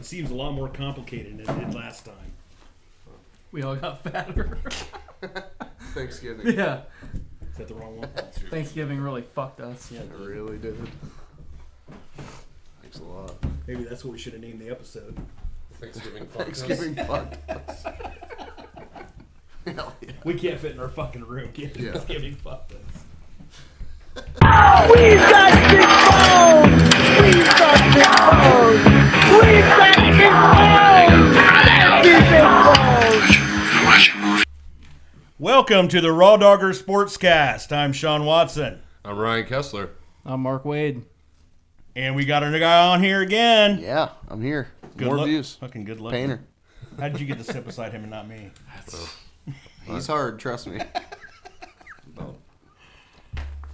seems a lot more complicated than it did last time. We all got fatter. Thanksgiving. Yeah. Is that the wrong one? Thanksgiving really fucked us. Yeah, it really did. Thanks a lot. Maybe that's what we should have named the episode. Thanksgiving fucked Thanksgiving fucked us. Hell yeah. We can't fit in our fucking room. Thanksgiving fucked us. We've got big bones! We've got big bones! We've got big bones! Welcome to the Raw Dogger Sportscast. I'm Deshaun Watson. I'm Ryan Kessler. I'm Mark Wade. And we got a guy on here again. Yeah, I'm here. Good More look. views. Fucking good luck. Painter. How did you get to sit beside him and not me? He's hard, trust me.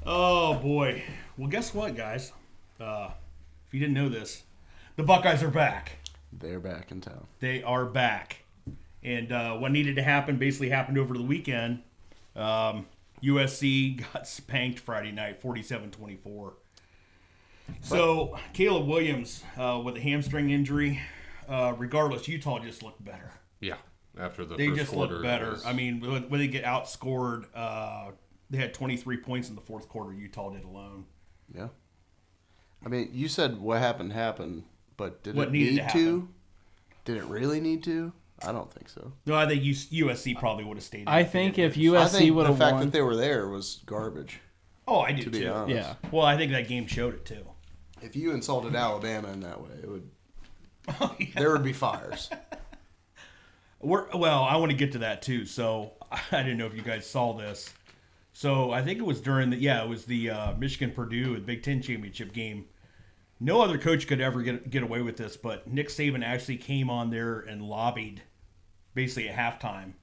Oh, boy. Well, guess what, guys? If you didn't know this, the Buckeyes are back. They're back in town. They are back. And what needed to happen basically happened over the weekend. USC got spanked Friday night, 47-24. So, Caleb Williams with a hamstring injury. Regardless, Utah just looked better. Yeah, after the They first just quarter. looked better. I mean, when they get outscored, they had 23 points in the fourth quarter. Utah did alone. Yeah. I mean, you said what happened, but did What it needed need to happen? Did it really need to? I don't think so. No, I think USC probably would have stayed in. I think if I USC think would the have fact won. that they were there was garbage, Oh, I do to be too. honest. Yeah. Well, I think that game showed it too. If you insulted Alabama in that way, it would Oh, yeah. there would be fires. Well, I want to get to that too. So I didn't know if you guys saw this. So I think it was during it was the Michigan Purdue Big Ten championship game. No other coach could ever get away with this, but Nick Saban actually came on there and lobbied, basically at halftime,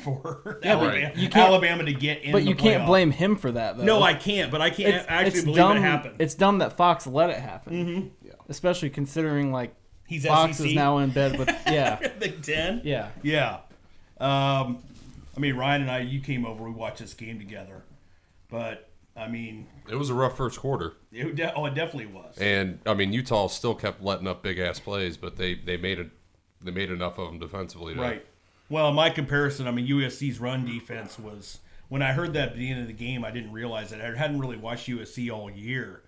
for Alabama to get in. But the you can't playoff. blame him for that, though. No, I can't. But I can't actually believe dumb, it happened. It's dumb that Fox let it happen. Mm-hmm. Yeah. Especially considering, like, He's Fox SEC. is now in bed with, yeah. Big Ten. Yeah. Yeah. I mean, Ryan and I, you came over. We watched this game together. But, I mean... It was a rough first quarter. It definitely was. And, I mean, Utah still kept letting up big-ass plays, but they made enough of them defensively. Right. Well, in my comparison, I mean, USC's run defense was... When I heard that at the end of the game, I didn't realize it. I hadn't really watched USC all year.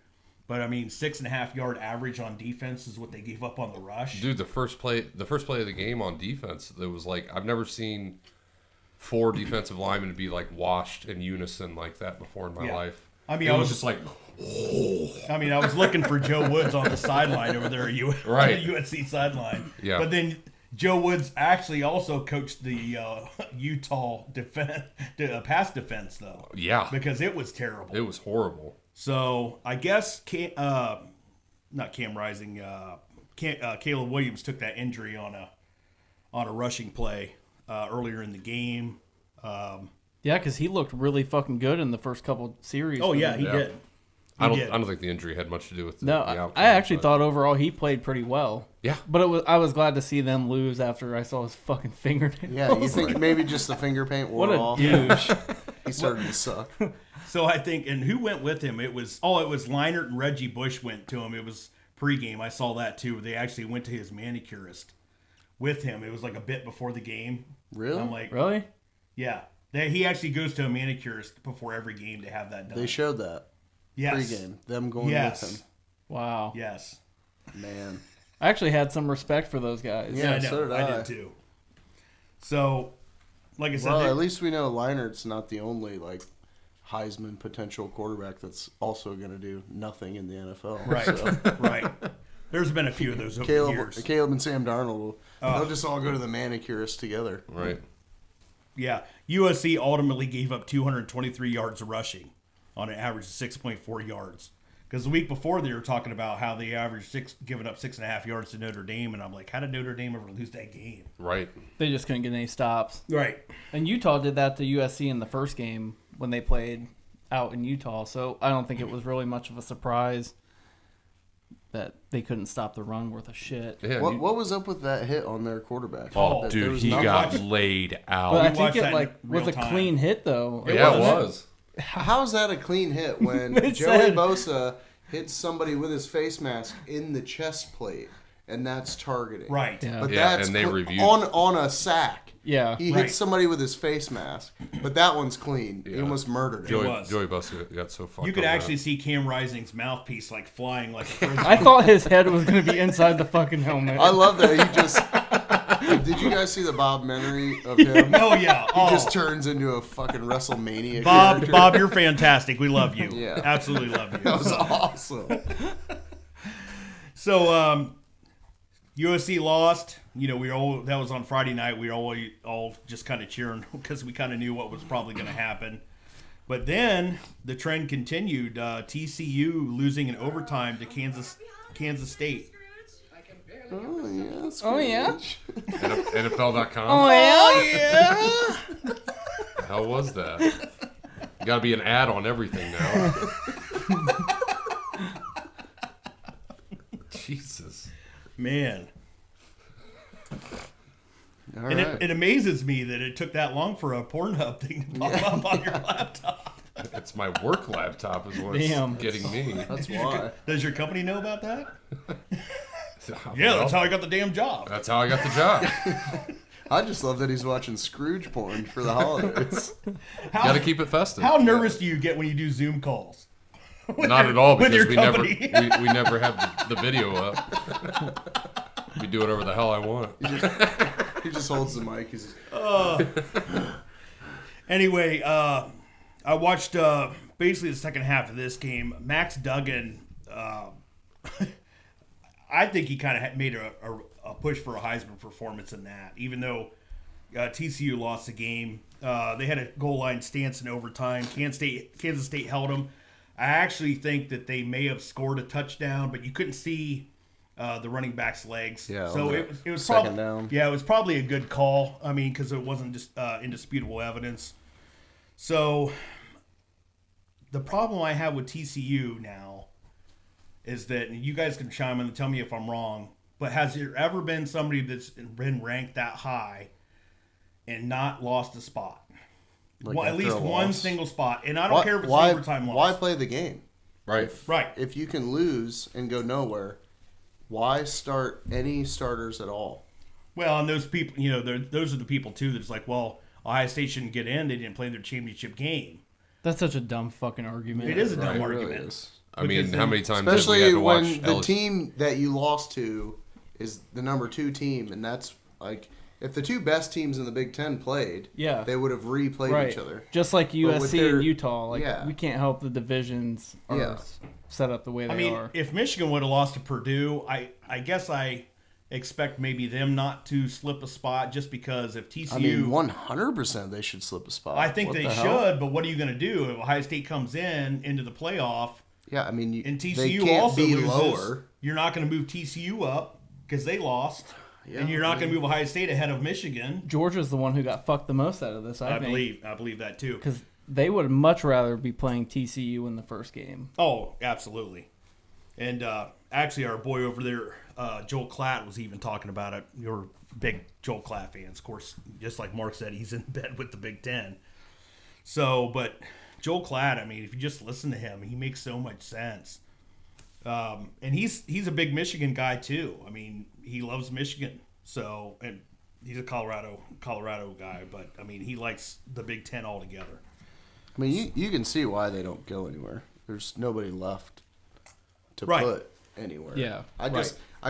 But, I mean, 6.5-yard average on defense is what they gave up on the rush. Dude, the first play of the game on defense, it was like, I've never seen 4 defensive linemen be, like, washed in unison like that before in my life. I mean, it was just like, I mean, I was looking for Joe Woods on the sideline over there at USC sideline. Yeah. But then Joe Woods actually also coached the Utah pass defense, though. Yeah. Because it was terrible. It was horrible. So I guess not Cam Rising, Caleb Williams took that injury on a rushing play earlier in the game. Yeah, because he looked really fucking good in the first couple series. Oh yeah, he did. I don't think the injury had much to do with the outcome. I actually thought overall he played pretty well. Yeah. But I was glad to see them lose after I saw his fucking fingernails. Yeah, you think maybe just the finger paint wore What a off? douche. He started to suck. So I think, and who went with him? It was Leinart and Reggie Bush went to him. It was pregame. I saw that too. They actually went to his manicurist with him. It was like a bit before the game. Really? I'm like, Really? yeah. He actually goes to a manicurist before every game to have that done. They showed that yes. pregame. Them going Yes. with him. Wow. Yes. Man. I actually had some respect for those guys. Yeah, I know. so did I I. did too. So, like I said, Well, at least we know Leinert's not the only Heisman potential quarterback that's also going to do nothing in the NFL. right, So. right. There's been a few of those over the years. Caleb and Sam Darnold they'll just all go to the manicurist together. Right. Yeah, USC ultimately gave up 223 yards of rushing on an average of 6.4 yards. Because the week before they were talking about how they averaged giving up 6.5 yards to Notre Dame, and I'm like, how did Notre Dame ever lose that game? Right. They just couldn't get any stops. Right. And Utah did that to USC in the first game when they played out in Utah. So I don't think it was really much of a surprise that they couldn't stop the run worth a shit. Yeah, What was up with that hit on their quarterback? Oh, There dude, was he nothing- got laid out. But I watched think that it in was real a time. clean hit though. Yeah, it was. How's that a clean hit when They Joey said- Bosa hits somebody with his face mask in the chest plate and that's targeting. Right. Yeah. But Yeah, that's and they reviewed- on a sack. Yeah. He Right. hit somebody with his face mask, but that one's clean. He Yeah. almost murdered him. was. Joey Bussey got so fucked. You could on actually that. see Cam Rising's mouthpiece like flying like a frisbee. I thought his head was going to be inside the fucking helmet. I love that he just. Did you guys see the Bob-mentary of him? Oh yeah. He just turns into a fucking WrestleMania Bob, character. Bob, you're fantastic. We love you. Yeah. Absolutely love you. That was awesome. So USC lost. You know, that was on Friday night. We were all just kind of cheering because we kind of knew what was probably going to happen. But then the trend continued. TCU losing in overtime to Kansas State. Oh, yeah. Oh, yeah? NFL.com. Oh, yeah? How was that? You got to be an ad on everything now. Jesus. Man. All And right. it amazes me that it took that long for a Pornhub thing to pop up on your laptop. It's my work laptop is what's Damn. getting me. That's why. Does your company know about that? Well, Yeah, that's how I got the damn job. that's how I got the job. I just love that he's watching Scrooge porn for the holidays. Got to keep it festive. How nervous do you get when you do Zoom calls? Not at all, with because your we never company. we never have the video up. We do whatever the hell I want. He just holds the mic. He's Anyway, I watched basically the second half of this game. Max Duggan, I think he kind of made a push for a Heisman performance in that, even though TCU lost the game. They had a goal line stance in overtime. Kansas State held them. I actually think that they may have scored a touchdown, but you couldn't see the running back's legs. Yeah, so on it was second probably down. Yeah, it was probably a good call. I mean, because it wasn't just indisputable evidence. So the problem I have with TCU now is that, and you guys can chime in and tell me if I'm wrong, but has there ever been somebody that's been ranked that high and not lost a spot? like Well, at after least a one loss. single spot. And I don't care if it's why, an overtime loss. Why play the game? Right. Right. If you can lose and go nowhere, why start any starters at all? Well, and those people, you know, those are the people, too, that's like, well, Ohio State shouldn't get in. They didn't play their championship game. That's such a dumb fucking argument. It is a dumb It argument. really is. I mean, Because how many times have we Especially had to watch when the LSU? team that you lost to is the number 2 team, and that's like if the two best teams in the Big Ten played, Yeah. they would have replayed Right. each other. Just like But with USC their- and Utah. Like, yeah. we can't help the divisions are Yeah. set up the way they I mean, are. if Michigan would have lost to Purdue, I guess I expect maybe them not to slip a spot just because if TCU... I mean, 100% they should slip a spot. I think What they the should, hell? but what are you going to do if Ohio State comes into the playoff Yeah, I mean, and they TCU can't also be loses? lower. You're not going to move TCU up because they lost, Yeah, and you're not going to move Ohio State ahead of Michigan. Georgia's the one who got fucked the most out of this, I think. I believe that too. Because they would much rather be playing TCU in the first game. Oh, absolutely. And actually, our boy over there, Joel Klatt, was even talking about it. You're big Joel Klatt fans, of course. Just like Mark said, he's in bed with the Big Ten. So, but Joel Klatt, I mean, if you just listen to him, he makes so much sense. And he's a big Michigan guy too. I mean, he loves Michigan. So, and he's a Colorado guy, but I mean, he likes the Big Ten altogether. I mean, you can see why they don't go anywhere. There's nobody left to Right. put anywhere. Yeah, I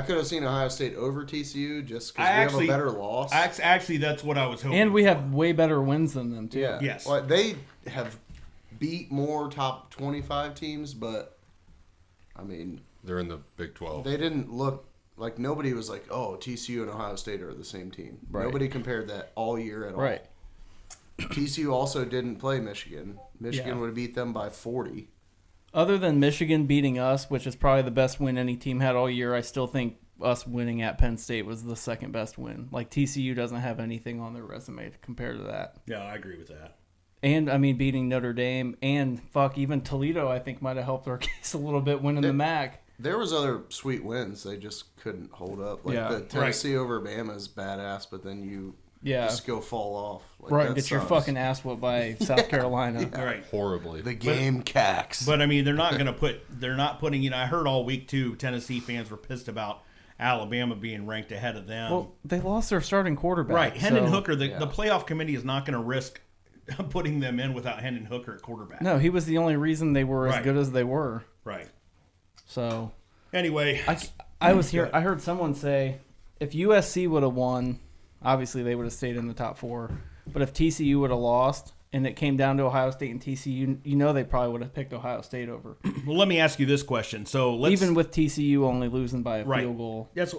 could have seen Ohio State over TCU just because I we actually- have a better loss. Actually, that's what I was hoping. And we have way better wins than them, too. Yeah. Yes. Well, they have beat more top 25 teams, but I mean, They're in the Big 12. they didn't look like nobody was like, oh, TCU and Ohio State are the same team. Right. Nobody compared that all year at all. Right. TCU also didn't play Michigan. Michigan Yeah. would have beat them by 40. Other than Michigan beating us, which is probably the best win any team had all year, I still think us winning at Penn State was the second best win. Like, TCU doesn't have anything on their resume compared to that. Yeah, I agree with that. And, I mean, beating Notre Dame and, even Toledo, I think, might have helped our case a little bit winning the MAC. There was other sweet wins. They just couldn't hold up. Like Yeah. the Tennessee over Bama is badass, but then you Yeah. just go fall off. Like, Right, that get your sucks. fucking ass whooped by South Carolina. All right. Horribly. The Gamecocks. But I mean, they're not putting, I heard all week too, Tennessee fans were pissed about Alabama being ranked ahead of them. Well, they lost their starting quarterback. Right. Hendon so- Hooker, the playoff committee is not going to risk putting them in without Hendon Hooker at quarterback. No, he was the only reason they were as Right. good as they were. Right. So Anyway, I was here. I heard someone say if USC would have won, obviously they would have stayed in the top 4. But if TCU would have lost and it came down to Ohio State and TCU, they probably would have picked Ohio State over. well, let me ask you this question. So let's Even with TCU only losing by a Right. field goal, That's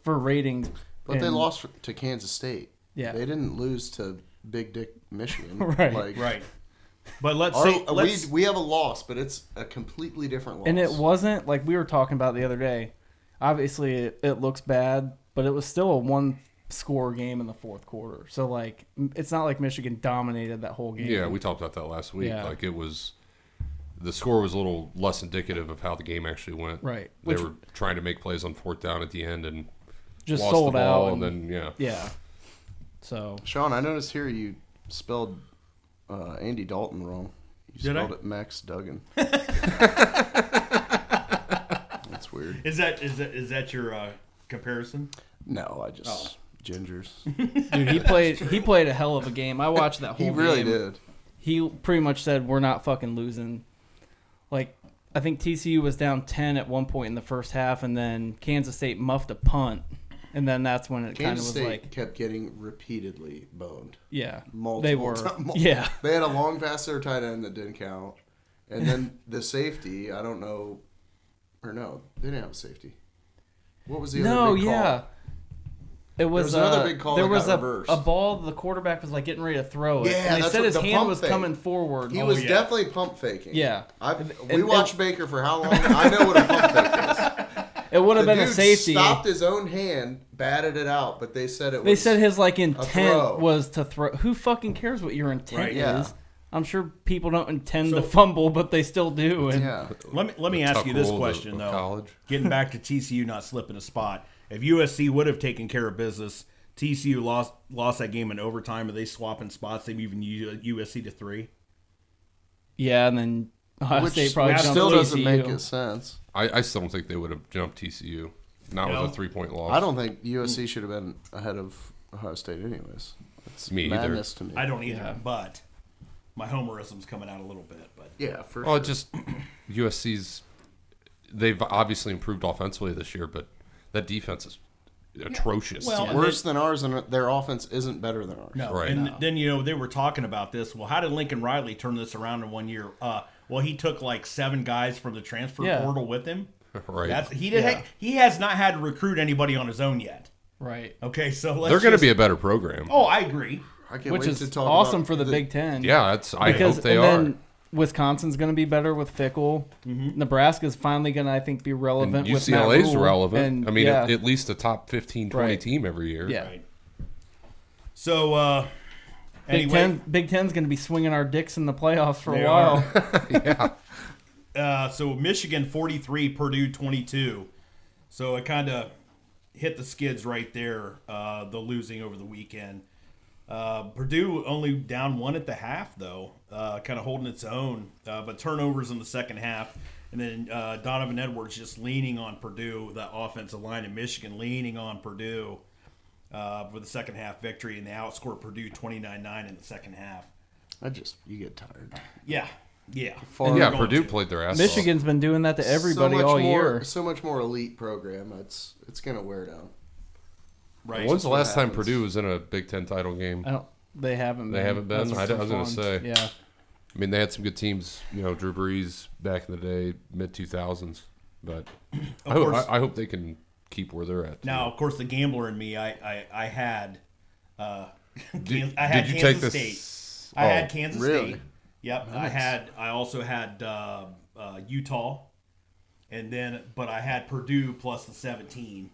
for ratings. But they and- lost to Kansas State. Yeah. They didn't lose to Big Dick Michigan. Right. Like, right. But let's our- say let's, we have a loss, but it's a completely different loss. And it wasn't like we were talking about the other day. Obviously, it looks bad, but it was still a 1-score game in the fourth quarter. So, like, it's not like Michigan dominated that whole game. Yeah, we talked about that last week. Yeah. Like, it was the score was a little less indicative of how the game actually went. Right. They Which were trying to make plays on fourth down at the end and just lost sold the ball, out. and then Yeah. So, Sean, I noticed here you spelled Andy Dalton wrong. You Did I? spelled it Max Duggan. That's weird. is that your comparison? No, I just gingers. dude, he played a hell of a game. I watched that whole He game. really did. He pretty much said, we're not fucking losing. Like, I think TCU was down 10 at one point in the first half, and then Kansas State muffed a punt. And then that's when it kind of Kansas was State like, kept getting repeatedly boned. yeah, Multiple they were. times. Yeah. They had a long pass to their tight end that didn't count. And then the safety, I don't know. Or no, they didn't have a safety. What was the No, other big yeah. call? It was There was another big call there that was got a reversed. ball the quarterback was like getting ready to throw it. Yeah, and they that's said what his the hand pump was fake. coming forward. He was yeah. definitely pump faking. Yeah. We And- watched Baker for how long? I know what a pump fake is. It would have The been a dude safety. stopped his own hand, batted it out, but they said it was. They said his like throw. intent was to throw. Who fucking cares what your intent Right. is? Yeah. I'm sure people don't intend to So- fumble, but they still do. And Yeah. Let me the ask tuck you this rule of question though. college. Getting back to TCU not slipping a spot. If USC would have taken care of business, TCU lost that game in overtime. Are they swapping spots? They moving USC to 3. yeah, and then Ohio Which State probably jumped still doesn't TCU. make it sense. I still don't think they would have jumped TCU. Not No? with a 3-point loss. I don't think USC should have been ahead of Ohio State anyways. It's Me either. madness to me. I don't either, Yeah. but my homerism's coming out a little bit. But Yeah, for Well, sure. it just USC's. They've obviously improved offensively this year, but that defense is atrocious. Well, Yeah. Worse than ours, and their offense isn't better than ours. no, Right. and No. then they were talking about this. Well, how did Lincoln Riley turn this around in 1 year? Well, he took like 7 guys from the transfer Yeah. portal with him. right. He has not had to recruit anybody on his own yet. Right. Okay, so let's They're going to just- be a better program. Oh, I agree. I can't Which wait is to talk awesome about for the Big Ten. Yeah, I Because hope they and are. then Wisconsin's going to be better with Fickle. Mm-hmm. Nebraska's finally going to, I think, be relevant And with Matt UCLA's Rule. relevant. And, I mean, yeah, at least a top 15, 20 Right. team every year. yeah. Right. So anyway, Big Ten's going to be swinging our dicks in the playoffs for They a while. Yeah. so Michigan 43, Purdue 22. So it kind of hit the skids right there. The losing over the weekend. Purdue only down 1 at the half though, kind of holding its own. But turnovers in the second half, and then Donovan Edwards just leaning on Purdue, the offensive line in Michigan leaning on Purdue for the second half victory, and they outscored Purdue 29-9 in the second half. you get tired. Yeah. Yeah, Going Purdue to. played their ass Michigan's been doing that to everybody so much all more, year. So much more elite program. It's gonna wear down. Right. off. When's the what last time happens. Purdue was in a Big Ten title game? They haven't. They haven't been? That's I was gonna fun. say. Yeah. I mean, they had some good teams, Drew Brees back in the day, mid-2000s. But I course. hope they can keep where they're at. too. Now, of course, the gambler in me, I had, Did I had you Kansas take this? State. I had Oh, Kansas really? State. Yep. Nice. I also had Utah, but I had Purdue plus the 17.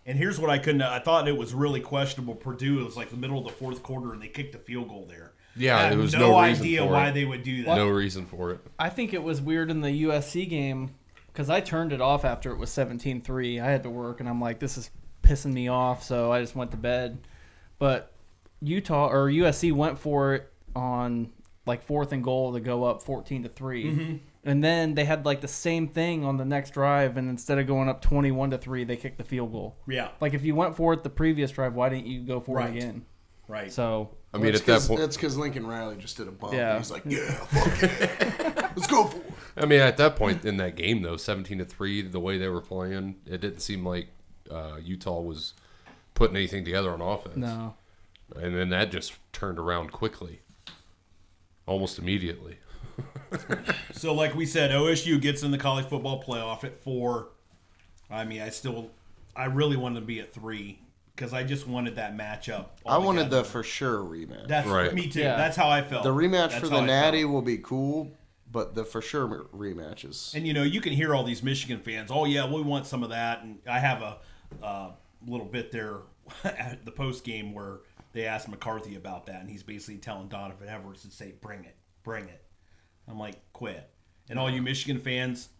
And here's what I thought it was really questionable. Purdue, it was like the middle of the fourth quarter, and they kicked a field goal there. Yeah, I have there was no no reason idea for why it. they would do that. No reason for it. I think it was weird in the USC game because I turned it off after it was 17-3. I had to work, and I'm like, this is pissing me off, so I just went to bed. But USC went for it on like 4th and goal to go up 14-3, And then they had like the same thing on the next drive, and instead of going up 21-3, they kicked the field goal. Yeah. Like if you went for it the previous drive, why didn't you go for it Right. again? Right. So I mean, at that point, that's because Lincoln Riley just did a bump. Yeah. And he's like, yeah, fuck it. Let's go for it. I mean, at that point in that game, though, 17-3, the way they were playing, it didn't seem like Utah was putting anything together on offense. no. And then that just turned around quickly, almost immediately. So, like we said, OSU gets in the college football playoff at 4. I mean, I really wanted to be at 3 because I just wanted that matchup. I wanted altogether. the for sure rematch. That's Right. me too. Yeah. That's how I felt. The rematch That's for how the I Natty felt. will be cool, but the for sure rematches. And you can hear all these Michigan fans. Oh yeah, we want some of that. And I have a little bit there at the post game where they asked McCarthy about that, and he's basically telling Donovan Edwards to say, "Bring it, bring it." I'm like, quit. And all you Michigan fans,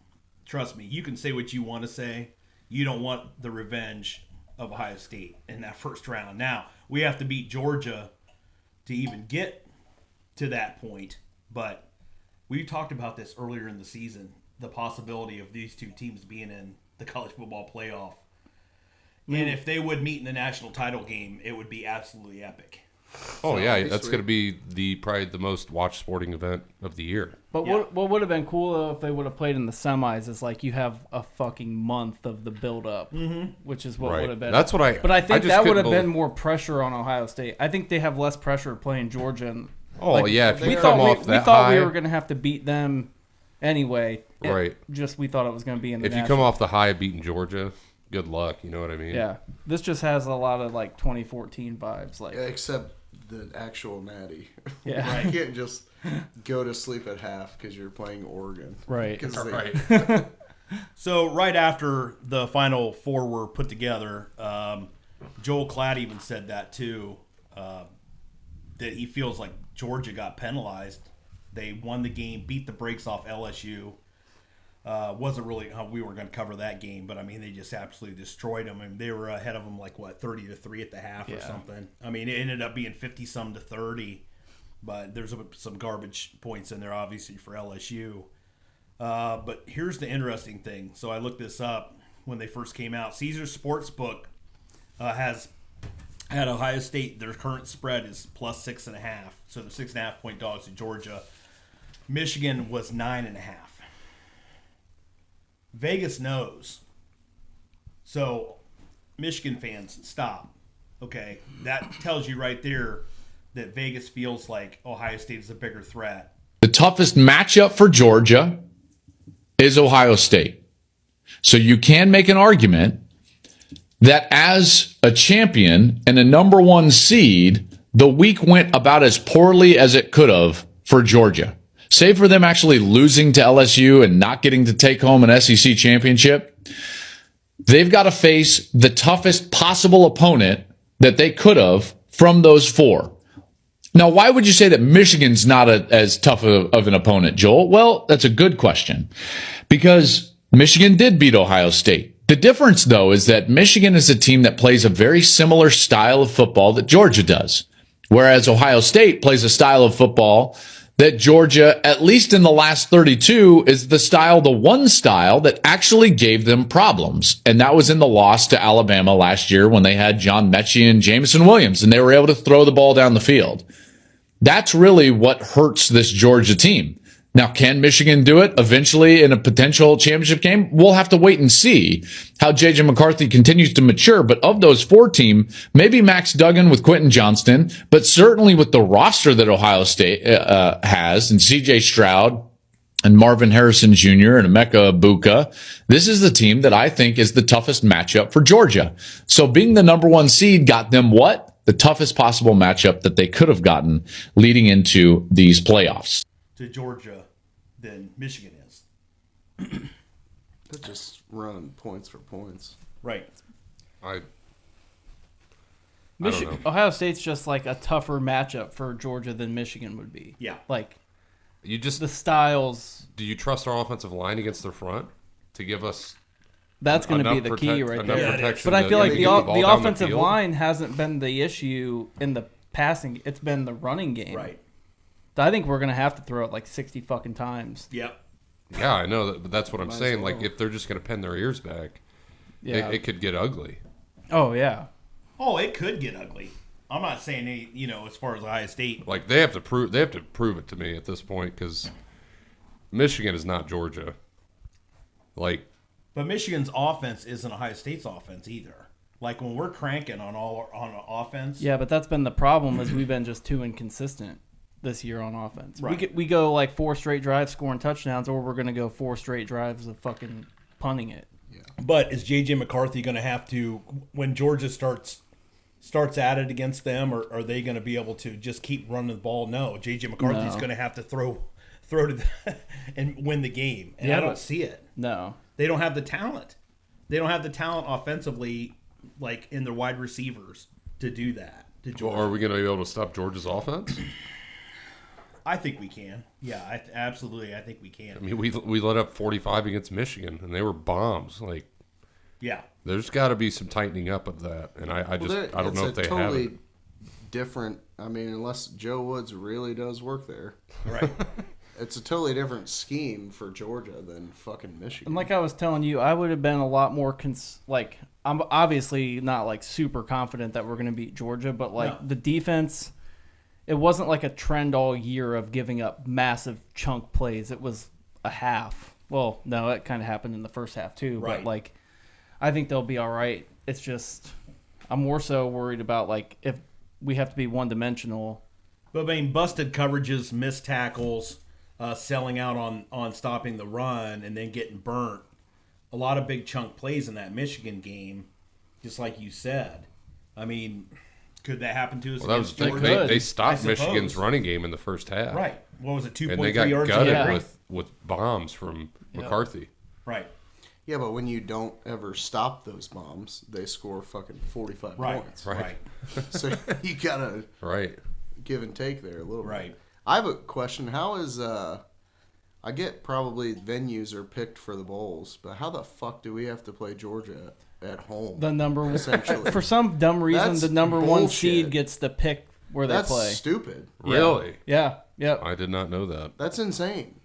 trust me, you can say what you want to say. You don't want the revenge of Ohio State in that first round. Now, we have to beat Georgia to even get to that point. But we talked about this earlier in the season, the possibility of these two teams being in the college football playoff. And if they would meet in the national title game, it would be absolutely epic. Oh, yeah, that'd be that's sweet. going to be probably the most watched sporting event of the year. But Yeah. what would have been cool though if they would have played in the semis is like you have a fucking month of the build up, which is what Right. would have been. That's what I. But I think just that would couldn't have been believe- more pressure on Ohio State. I think they have less pressure playing Georgia. And, Oh like, yeah, if we you thought come off we that thought high, we were going to have to beat them anyway. Right. We thought it was going to be in the if you national. come off the high of beating Georgia, good luck. You know what I mean? Yeah, this just has a lot of like 2014 vibes. Like, Except the actual Natty. Yeah. You can't just go to sleep at half because you're playing Oregon. Right. 'Cause Right. So right after the Final Four were put together, Joel Klatt even said that too, that he feels like Georgia got penalized. They won the game, beat the brakes off LSU. Wasn't really how we were going to cover that game, but I mean they just absolutely destroyed them. And they were ahead of them like 30-3 at the half or Yeah. something. I mean it ended up being 50-some to 30, but there's some garbage points in there obviously for LSU. But here's the interesting thing. So I looked this up when they first came out. Caesars Sportsbook has had Ohio State. Their current spread is plus 6.5. So the 6.5 point dogs to Georgia. Michigan was 9.5. Vegas knows. So Michigan fans, stop. Okay, that tells you right there that Vegas feels like Ohio State is a bigger threat. The toughest matchup for Georgia is Ohio State. So you can make an argument that as a champion and a number one seed, the week went about as poorly as it could have for Georgia. Save for them actually losing to LSU and not getting to take home an SEC championship, they've got to face the toughest possible opponent that they could have from those four. Now, why would you say that Michigan's not as tough of an opponent, Joel? Well, that's a good question because Michigan did beat Ohio State. The difference, though, is that Michigan is a team that plays a very similar style of football that Georgia does, whereas Ohio State plays a style of football that Georgia, at least in the last 32, is the one style that actually gave them problems. And that was in the loss to Alabama last year when they had John Mechie and Jameson Williams, and they were able to throw the ball down the field. That's really what hurts this Georgia team. Now, can Michigan do it eventually in a potential championship game? We'll have to wait and see how J.J. McCarthy continues to mature. But of those four teams, maybe Max Duggan with Quentin Johnston, but certainly with the roster that Ohio State has, and C.J. Stroud and Marvin Harrison Jr. and Emeka Ibuka, this is the team that I think is the toughest matchup for Georgia. So being the number one seed got them what? The toughest possible matchup that they could have gotten leading into these playoffs. To Georgia than Michigan is. They're just running points for points. Right. I don't know. Ohio State's just like a tougher matchup for Georgia than Michigan would be. Yeah. Like You just the styles. do you trust our offensive line against their front to give us That's going to be the enough key right enough there. protection But I to feel like get the ball the down offensive field? line hasn't been the issue in the passing. It's been the running game. Right. I think we're going to have to throw it like 60 fucking times. Yep. Yeah, I know that, but that's what I'm Might as saying. well. Like, if they're just going to pin their ears back, Yeah. it could get ugly. Oh yeah. Oh, it could get ugly. I'm not saying as far as Ohio State. Like, they have to prove it to me at this point because Michigan is not Georgia. Like, But Michigan's offense isn't Ohio State's offense either. Like when we're cranking on offense. Yeah, but that's been the problem is we've been just too inconsistent this year on offense. Right. We go like 4 straight drives scoring touchdowns, or we're going to go 4 straight drives of fucking punting it. But is J.J. McCarthy going to have to, when Georgia starts at it against them, or are they going to be able to just keep running the ball? No, J.J. McCarthy's No. going to have to throw to and win the game. And Yeah, I don't but- see it. No. They don't have the talent. They don't have the talent offensively, like in their wide receivers, to do that. To well, Georgia. are we going to be able to stop Georgia's offense? I think we can. Yeah, absolutely. I think we can. I mean, we let up 45 against Michigan, and they were bombs. Like, Yeah. there's got to be some tightening up of that, and I don't know if they have it. Different. I mean, unless Joe Woods really does work there, Right. it's a totally different scheme for Georgia than fucking Michigan. And like I was telling you, I would have been a lot more I'm obviously not like super confident that we're going to beat Georgia, but like No. the defense, it wasn't like a trend all year of giving up massive chunk plays. It was a half. Well, no, it kind of happened in the first half too, Right. but like I think they'll be all right. It's just I'm more so worried about like if we have to be one-dimensional. But I mean, busted coverages, missed tackles, selling out on stopping the run, and then getting burnt. A lot of big chunk plays in that Michigan game, just like you said. I mean, could that happen to us? Well, that was against the thing. Georgia? They stopped I suppose. Michigan's running game in the first half. Right. What was it? 2.3 And they got yards a gutted carry? with bombs from McCarthy. Right. yeah, but when you don't ever stop those bombs, they score fucking 45 Right. points. Right. So you gotta Right. give and take there a little bit. Right. I have a question. How is I get probably venues are picked for the bowls, but how the fuck do we have to play Georgia at home? The number one, Essentially. for some dumb reason, That's the number one bullshit. seed gets to pick where That's they play. stupid. Really? Yeah. Yep. I did not know that. That's insane.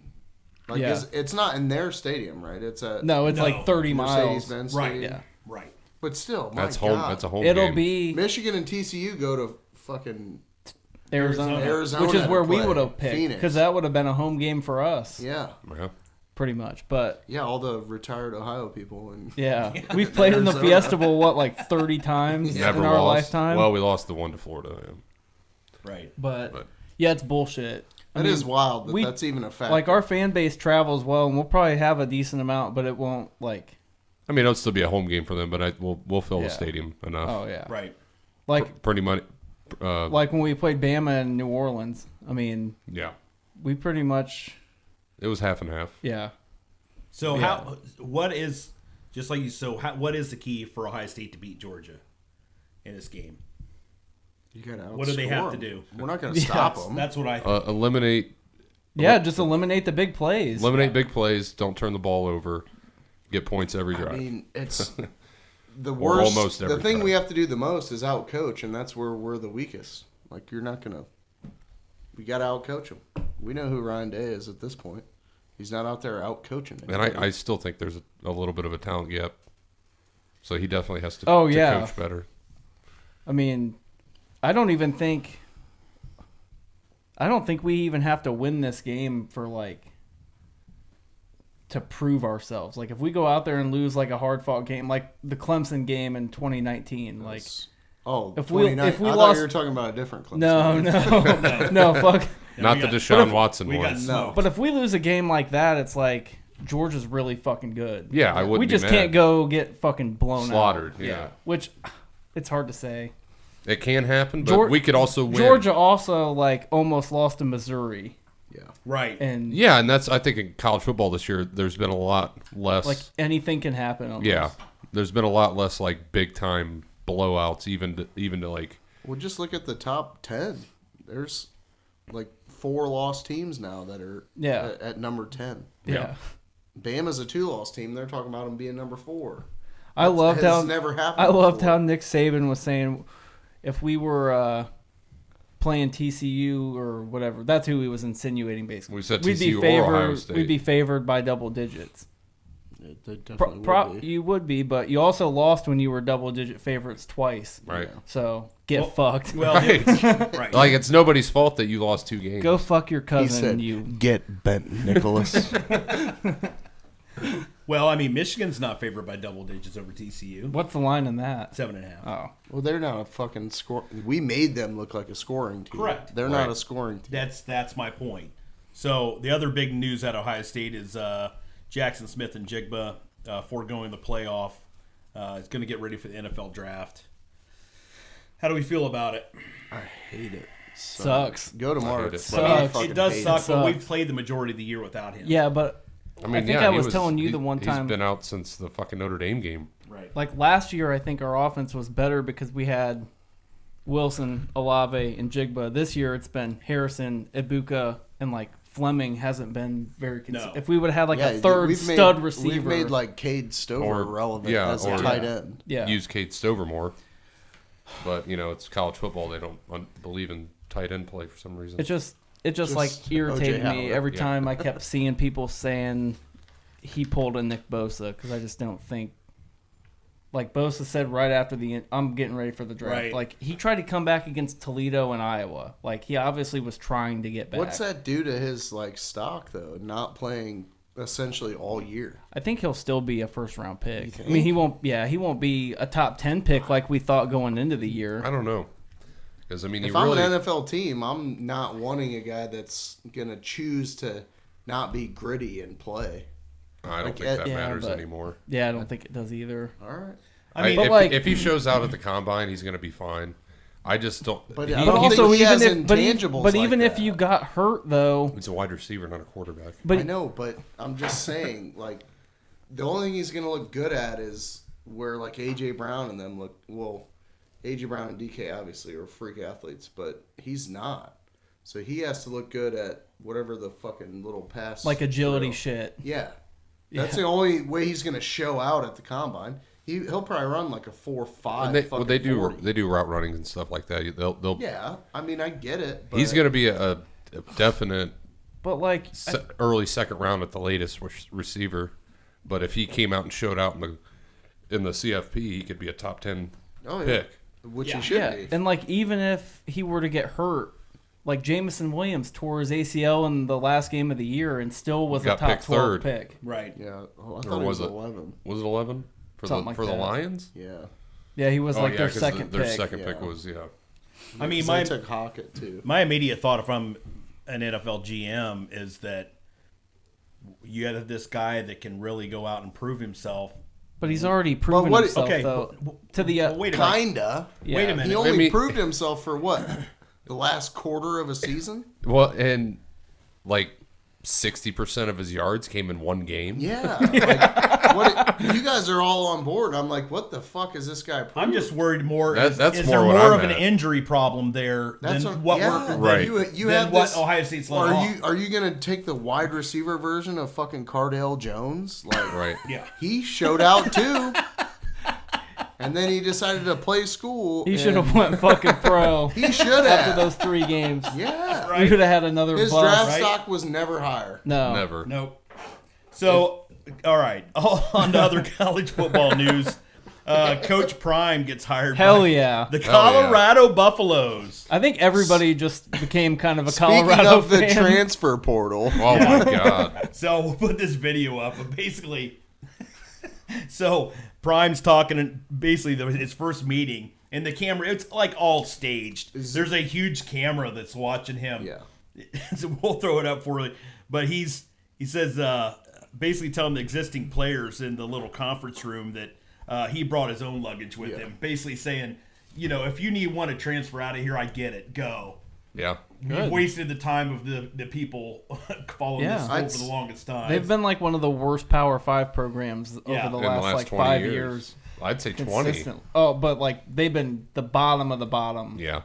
Like Yeah. it's not in their stadium, right? It's a No, it's No. like 30 miles. Mercedes-Benz Right. stadium. Yeah. Right. But still, my That's God. home. That's a home It'll game. be Michigan and TCU go to fucking Arizona, which is to where we play. would have picked Phoenix. because that would have been a home game for us, Yeah. Yeah. pretty much. But Yeah, all the retired Ohio people and yeah, we've played in the Arizona. Fiesta Bowl like 30 times Never in our lost. lifetime. Well, we lost the one to Florida. Yeah. Right. but yeah, it's bullshit. It is wild that we- that's even a fact. Like our fan base travels well, and we'll probably have a decent amount, but it won't like. I mean, it'll still be a home game for them, but we'll fill Yeah. the stadium enough. Oh yeah, Right. like Pretty much. like when we played Bama in New Orleans. I mean, Yeah. we pretty much It was half and half. yeah. So Yeah. what is what is the key for Ohio State to beat Georgia in this game? you gotta What do they have outscore to 'em. do? We're not going to stop them. That's what I think. Eliminate Just eliminate the big plays. big plays. Don't turn the ball over. Get points every drive. I mean, it's the Or worst. almost The every thing time. we have to do the most is out coach, and that's where we're the weakest. Like you're not gonna. We got to out coach him. We know who Ryan Day is at this point. He's not out there out coaching. And I still think there's a little bit of a talent gap. So he definitely has to, Oh, to yeah. coach better. I mean, I don't think we even have to win this game for like to prove ourselves. Like if we go out there and lose like a hard fought game, like the Clemson game in 2019, like Oh, if we 29 if we I thought lost, you were talking about a different Clemson. no, fuck. Not we the got- Deshaun Watson we got ones. smoked. But if we lose a game like that, it's like Georgia's really fucking good. Yeah, I wouldn't We be just mad. can't go get fucking blown Slaughtered, out. yeah. Which it's hard to say. It can happen, but Geor- we could also win. Georgia also like almost lost to Missouri, Yeah. Right. and Yeah, and that's I think in college football this year there's been a lot less. like anything can happen. Almost. yeah, there's been a lot less like big time blowouts, even to like. Well, just look at the top 10. There's like 4 lost teams now that are Yeah. at number 10. yeah. Bama's a 2-loss team. They're talking about them being number 4. I loved has how never happened I loved before. how Nick Saban was saying if we were playing TCU or whatever. That's who he was insinuating, basically. We said We'd be TCU or favored, Ohio State. We'd be favored by double digits. They definitely would be. You would be, but you also lost when you were double-digit favorites twice. Right. So get fucked. Well, right. Like, it's nobody's fault that you lost 2 games. Go fuck your He cousin. said, You "Get bent, Nicholas." Well, I mean, Michigan's not favored by double digits over TCU. What's the line in that? 7.5. Oh, Well, they're not a fucking score. We made them look like a scoring team. Correct. They're Right. not a scoring team. That's my point. So the other big news at Ohio State is Jackson Smith and Jigba foregoing the playoff. Is going to get ready for the NFL draft. How do we feel about it? I hate it. sucks. Go to I hate Mark. it. Sucks. It does hate suck, It but we've sucks. played the majority of the year without him. Yeah, but I mean, think yeah, I he was telling you the one time- He's been out since the fucking Notre Dame game. Right. like last year, I think our offense was better because we had Wilson, Olave, and Jigba. This year, it's been Harrison, Ibuka, and like Fleming hasn't been very consistent. No. If we would have had like Yeah, a third we've stud made, receiver, We've made like Cade Stover Or- relevant yeah, as a or- tight Yeah. end. yeah, Use Kate Stover more. But, you know, it's college football. They don't believe in tight end play for some reason. it just like Just irritated O.J. me Howard. every Yeah. time I kept seeing people saying he pulled a Nick Bosa because I just don't think. Like Bosa said right after I'm getting ready for the draft. Right. Like he tried to come back against Toledo and Iowa. Like he obviously was trying to get back. What's that do to his like stock though? Not playing essentially all year. I think he'll still be a first round pick. think? I mean, he won't. Yeah, he won't be a top 10 pick like we thought going into the year. I don't know. Because, I mean, If he I'm really... an NFL team, I'm not wanting a guy that's gonna choose to not be gritty and play. I don't Like, think that yeah, matters but- anymore. Yeah, I don't think it does either. All right. I mean, but if, like- if he shows out at the combine, he's going to be fine. I just don't... But he- I But don't also, think he even has if intangibles but like even if that. you got hurt though, he's a wide receiver, not a quarterback. but I know, but I'm just saying, like, the only thing he's gonna look good at is where like AJ Brown and them look. Well, AJ Brown and DK obviously are freak athletes, but he's not. So he has to look good at whatever the fucking little pass, like agility throw. shit. Yeah, that's Yeah. the only way he's gonna show out at the combine. He'll probably run like a 4.5. And they, fucking they do 40. they do route runnings and stuff like that. They'll Yeah, I mean I get it. But he's going to be a definite But like early second round at the latest receiver. But if he came out and showed out in the CFP, he could be a top 10 Oh, yeah. pick. which Yeah. he should yeah, be. and like even if he were to get hurt, like Jamison Williams tore his ACL in the last game of the year and still was a Got top picked 12 third. pick. right. Yeah, oh, I Or thought it was was it? 11. Was it 11 for Something the like for the that. Lions? Yeah. Yeah, he was like their 'cause second their pick. second pick Yeah. was I mean, They my took Hockett too. my immediate thought if I'm an NFL GM is that you have this guy that can really go out and prove himself. But he's already proven what- himself Okay, though. but- To the Well, wait a minute. Kinda. yeah. Wait a minute. He only I mean- proved himself for what? The last quarter of a season? well, and like 60% of his yards came in one game. Yeah. Like, you guys are all on board. I'm like, what the fuck is this guy proving? I'm just worried more. That's is more there what more I'm of an at. injury problem there That's than what yeah, we're Right. You than have what this, Ohio State's let off. are you gonna take the wide receiver version of fucking Cardale Jones? Like, Right. Yeah. he showed out too, and then he decided to play school. He and should have went fucking pro He should after have. those 3 games. Yeah. Right. We could have had another His bust. draft right? stock was never higher. No. Never. Nope. So, all right. On to other college football news. Coach Prime gets hired Hell by yeah. the Hell yeah. Colorado Buffaloes. I think everybody just became kind of a Speaking Colorado of the fan. transfer portal, Oh my god. So we'll put this video up. But basically, so Prime's talking, and basically his first meeting, and the camera, it's like all staged. There's a huge camera that's watching him. yeah. So we'll throw it up for you. But he says, basically telling the existing players in the little conference room that he brought his own luggage with Yeah. him. Basically saying, if you want to transfer out of here, I get it. Go. Yeah. We've wasted the time of the people following Yeah. this school I'd for the longest time. They've been like one of the worst Power 5 programs Yeah. over In the In last, like 20 5 years. I'd say 20. Consistent. Oh, but like they've been the bottom of the bottom. Yeah.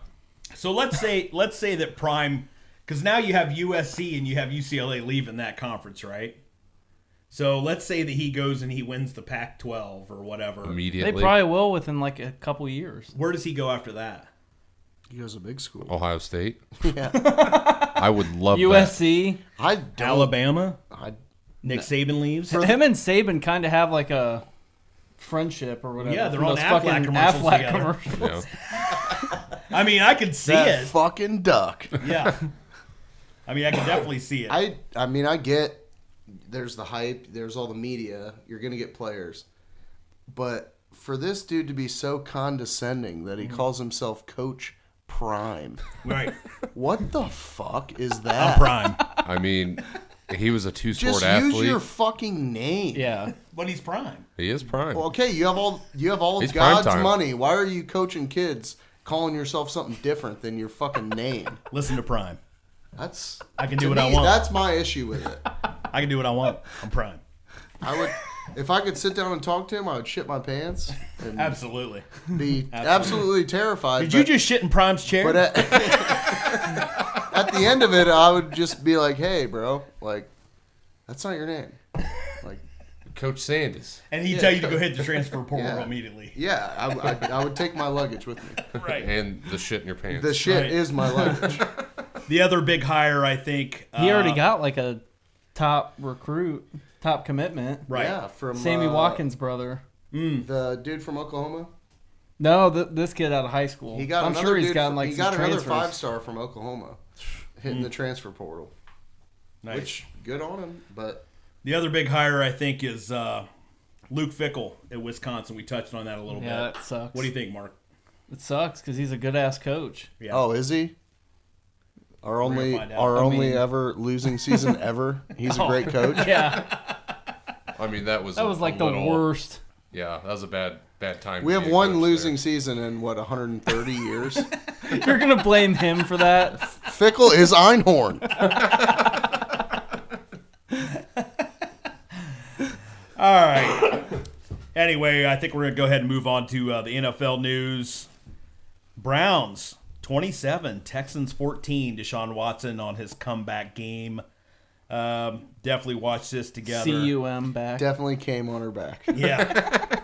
So let's say that Prime, because now you have USC and you have UCLA leaving that conference, right? So let's say that he goes and he wins the Pac-12 or whatever. They Immediately. probably will within like a couple years. Where does he go after that? He goes to big school. Ohio State. Yeah. I would love USC. Alabama. Nick Saban leaves. Him and Saban kind of have like a friendship or whatever. Yeah, they're from on those Aflac fucking commercials Aflac together. commercials. that. I mean, I could see that it. fucking duck. Yeah. I mean, I can definitely see it. I mean, I get there's the hype, there's all the media, you're going to get players. But for this dude to be so condescending that he calls himself Coach Prime. Right. What the fuck is that? I'm prime. I mean, he was a two-sport Just athlete. use your fucking name. Yeah. But he's prime. He is prime. Well, okay, you have all He's of God's prime time. money. Why are you coaching kids calling yourself something different than your fucking name? Listen to prime. That's I can to do what I me, want. That's my issue with it. I can do what I want. I'm prime. I would, if I could sit down and talk to him, I would shit my pants and Absolutely. be absolutely terrified. Did you just shit in Prime's chair? But at the end of it, I would just be like, "Hey, bro, like, that's not your name." Like, Coach Sanders. and he'd tell you to go hit the transfer portal Yeah. immediately. yeah, I would take my luggage with me. Right. And the shit in your pants. The shit Right. is my luggage. The other big hire, I think. He already got like a top recruit, top commitment. Right. Yeah, from Sammy Watkins' brother. the dude from Oklahoma. No, this kid out of high school. He got I'm another sure he's dude gotten from- like he some got another transfers. 5-star from Oklahoma, hitting the transfer portal. Nice. Which good on him, but The other big hire, I think, is Luke Fickell at Wisconsin. We touched on that a little Yeah, bit. that sucks. What do you think, Mark? It sucks because he's a good ass coach. Yeah. oh, is he? Our gonna only find out. our I only mean- ever losing season ever. He's a great coach. Yeah, I mean, that was like a the little- worst. Yeah, that was a bad time. We to have be a one coach losing there. season in 130 years. You're gonna blame him for that? Fickle is Einhorn. All right. Anyway, I think we're going to go ahead and move on to the NFL news. Browns 27, Texans 14. Deshaun Watson on his comeback game. Definitely watch this together. CUM back. Definitely came on her back. Yeah.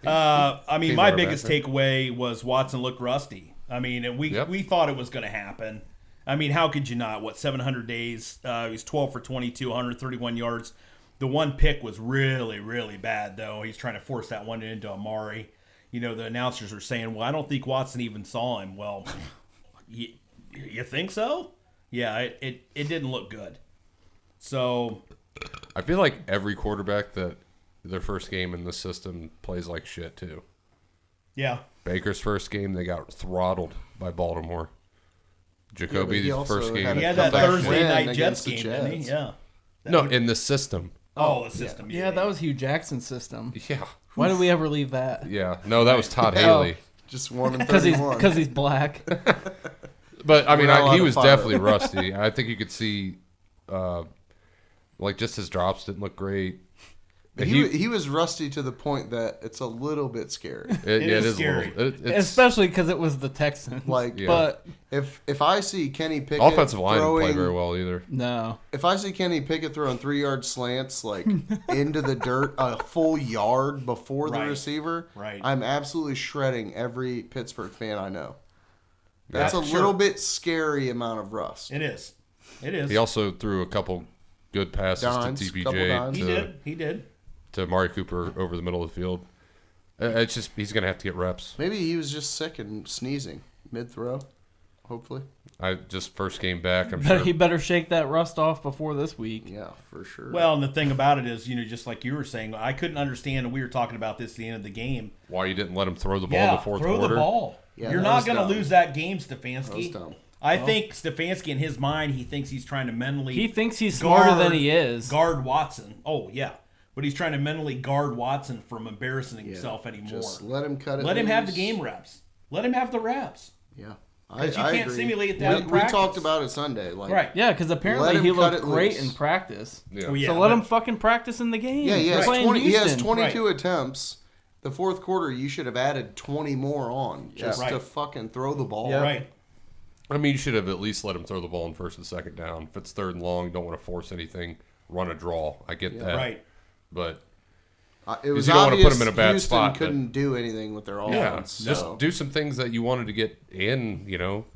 I mean, Came my on biggest back, takeaway was Watson looked rusty. I mean, and we thought it was going to happen. I mean, how could you not? 700 days? He was 12 for 22, 131 yards. The one pick was really, really bad, though. He's trying to force that one into Amari. You know, the announcers are saying, well, I don't think Watson even saw him. Well, you think so? Yeah, it didn't look good. So I feel like every quarterback that their first game in the system plays like shit, too. yeah. Baker's first game, they got throttled by Baltimore. Jacoby's he also first game. had He a had that comeback Thursday win night against Jets the game, didn't he? Jets. Yeah. No, in the system. Oh, the system. Yeah, that was Hugh Jackson's system. Yeah. Why did we ever leave that? Yeah. No, that was Todd Haley. Just 1 and Because 31. he's black. But, I mean, We're not allowed he to was fire definitely him. rusty. I think you could see, just his drops didn't look great. He was rusty to the point that it's a little bit scary. It is is scary. a little. It's, Especially because it was the Texans. Like, Yeah. But if I see Kenny Pickett offensive line didn't play throwing, very well either. no. if I see Kenny Pickett throwing 3-yard slants like into the dirt a full yard before the Right. receiver, Right. I'm absolutely shredding every Pittsburgh fan I know. That's Yeah. a little bit scary amount of rust. It is. It is. He also threw a couple good passes Dimes, to couple dimes. TPJ He did. to Amari Cooper over the middle of the field. It's just he's gonna have to get reps. Maybe he was just sick and sneezing mid-throw, hopefully. Just first game back. I'm But sure. he better shake that rust off before this week. Yeah, for sure. Well, and the thing about it is, just like you were saying, I couldn't understand, and we were talking about this at the end of the game. Why you didn't let him throw the ball in the fourth throw quarter? the ball. Yeah, You're that not was going to dumb. lose that game, That was Stefanski. dumb. I think Stefanski, in his mind, he thinks he's trying to mentally He thinks he's smarter than he is. guard Watson. Oh, yeah. But he's trying to mentally guard Watson from embarrassing himself anymore. Just let him cut it. Let him have the loose. game reps. Let him have the reps. Yeah, 'Cause you can't agree. simulate that in We practice. talked about it Sunday. Like, Right. Yeah, because Let apparently him he cut looked it great loose. in practice. Yeah. Oh, yeah. So let but- him fucking practice in the game. Yeah, he They're has playing 20. He has Houston. 22 attempts. The fourth quarter, you should have added 20 more on just Right. to fucking throw the ball. Yeah. Right. I mean, you should have at least let him throw the ball in first and second down. If it's third and long, don't want to force anything. Run a draw. I get that. Right. But It was you don't want to put obvious them in a bad Houston spot. couldn't do anything with their Yeah, offense. just so. do some things that you wanted to get in,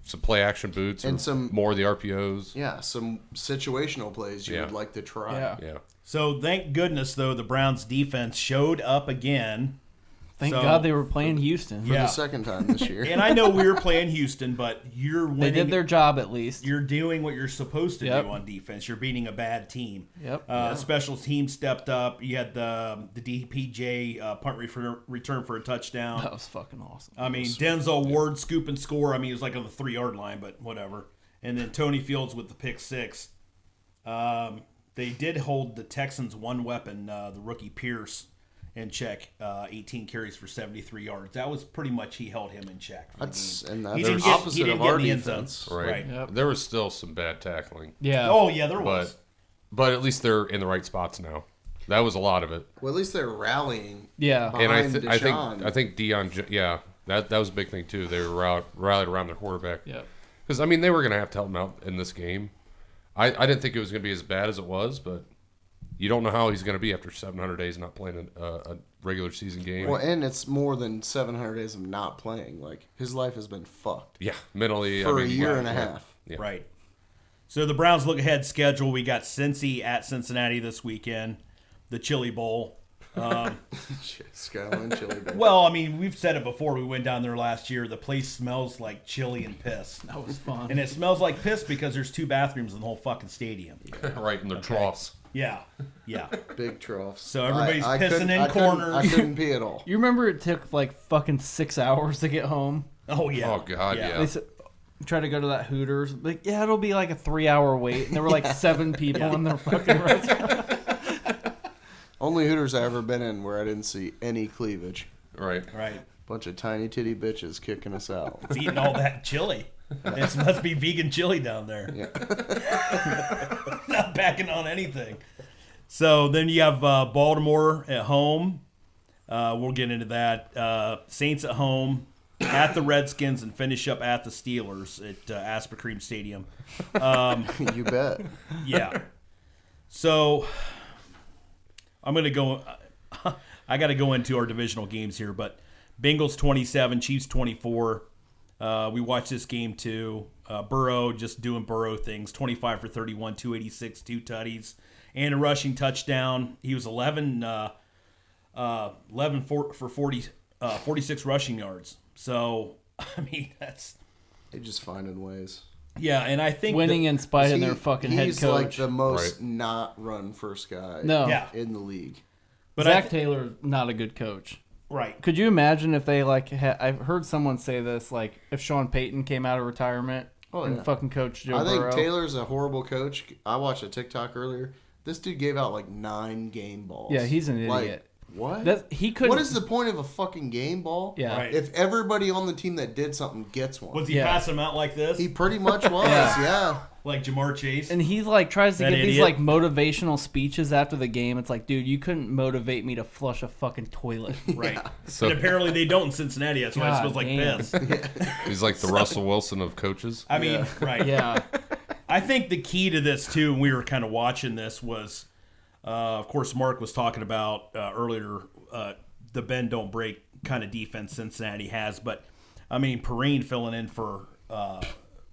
some play action boots And or some- more of the RPOs. Yeah, some situational plays you Yeah. would like to try. Yeah. So thank goodness, though, the Browns defense showed up again. Thank So- God they were playing Houston. For Yeah. the second time this year. And I know we were playing Houston, but you're winning. They did their job at least. You're doing what you're supposed to Yep. do on defense. You're beating a bad team. Yep. Special teams stepped up. You had the DPJ punt return for a touchdown. That was fucking awesome. I mean, Denzel Ward scoop and score. I mean, it was like on the 3-yard line, but whatever. And then Tony Fields with the pick six. They did hold the Texans' one weapon, the rookie Pierce, in check. 18 carries for 73 yards. That was pretty much he held him in check. For That's the game. and He that's didn't the get- opposite he didn't of get our in the end zone. defense. Right. Yep. There was still some bad tackling. Yeah. Oh yeah, there was. But at least they're in the right spots now. That was a lot of it. Well, at least they're rallying. Yeah. Behind And I Deshaun. think Deion, that was a big thing too. They were rallied around their quarterback. Yep. Because I mean, they were going to have to help him out in this game. I didn't think it was going to be as bad as it was, but you don't know how he's going to be after 700 days not playing a regular season game. Well, and it's more than 700 days of not playing. Like, his life has been fucked Yeah, mentally. for I mean, a year yeah, and a yeah. half. Yeah. Right. So the Browns look ahead schedule. We got Cincy at Cincinnati this weekend, the Chili Bowl. Skyline chili. Bowl. Well, I mean, we've said it before. We went down there last year. The place smells like chili and piss. That was fun. And it smells like piss because there's 2 bathrooms in the whole fucking stadium. Right in their troughs. Yeah. Yeah. Big troughs. So everybody's I pissing couldn't- in I couldn't- corners. I couldn't pee at all. You remember it took like fucking 6 hours to get home? Oh, yeah. Oh, God, yeah. They said, try to go to that Hooters. Like, yeah, it'll be like a 3-hour wait. And there were like 7 people in their fucking restaurant. Only Hooters I ever been in where I didn't see any cleavage. Right. Right. Bunch of tiny titty bitches kicking us out. It's eating all that chili. It must be vegan chili down there. Yeah. Not backing on anything. So then you have Baltimore at home. We'll get into that. Saints at home, at the Redskins, and finish up at the Steelers at Asper Cream Stadium. You bet. Yeah. So I'm going to go. I got to go into our divisional games here, but Bengals 27, Chiefs 24. We watched this game too. Burrow just doing Burrow things. 25 for 31, 286, 2 tutties, and a rushing touchdown. He was 11 for 46 rushing yards. So I mean that's They're just finding ways. yeah, and I think Winning in spite of their fucking head He's coach. like the most Right. not run first guy No. Yeah. in the league. but Zach Taylor's not a good coach. right. Could you imagine if they like? I've heard someone say this, like if Sean Payton came out of retirement and yeah. fucking coached Joe I think Burrow. Taylor's a horrible coach. I watched a TikTok earlier. This dude gave out like 9 game balls. Yeah, he's an Like, idiot. what? He couldn't. What is the point of a fucking game ball? Yeah. Right. If everybody on the team that did something gets one. Was he Yeah. passing him out like this, He pretty much was, Yeah. yeah. like Jamar Chase? And he's like tries to That get these idiot. like motivational speeches after the game. It's like, dude, you couldn't motivate me to flush a fucking toilet. Right. So- and apparently they don't in Cincinnati. That's why it God smells like damn. piss. He's like the Russell Wilson of coaches. I mean, right. Yeah. I think the key to this, too, and we were kind of watching this, was, of course, Mark was talking about earlier the bend don't break kind of defense Cincinnati has. But, I mean, Perrine filling in for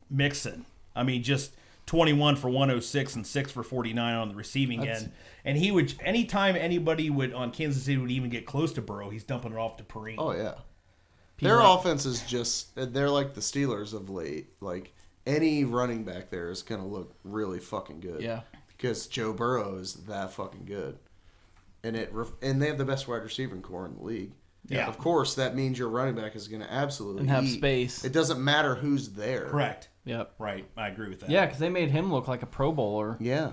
Mixon. I mean, just 21 for 106 and 6 for 49 on the receiving end. And he would, anytime anybody would on Kansas City would even get close to Burrow, he's dumping it off to Perrine. Oh, yeah. Their offense is just, they're like the Steelers of late. Like, any running back there is going to look really fucking good. Yeah. Because Joe Burrow is that fucking good. And and they have the best wide receiving core in the league. Yeah. Of course, that means your running back is going to absolutely And have eat. space. It doesn't matter who's there. Correct. Yep. Right. I agree with that. Yeah, because they made him look like a Pro Bowler. Yeah.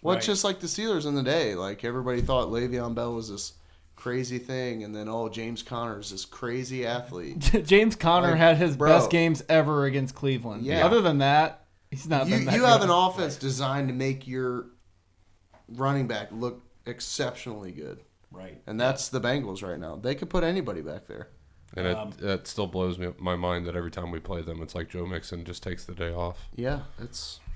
Well, it's Right. just like the Steelers in the day. Like, everybody thought Le'Veon Bell was this crazy thing, and then, James Conner's this crazy athlete. James Conner Like, had his bro. best games ever against Cleveland. Yeah. Other than that, he's not You been that have good. an offense designed to make your running back look exceptionally good. Right. And that's the Bengals right now. They could put anybody back there. And it still blows my mind that every time we play them, it's like Joe Mixon just takes the day off. Yeah,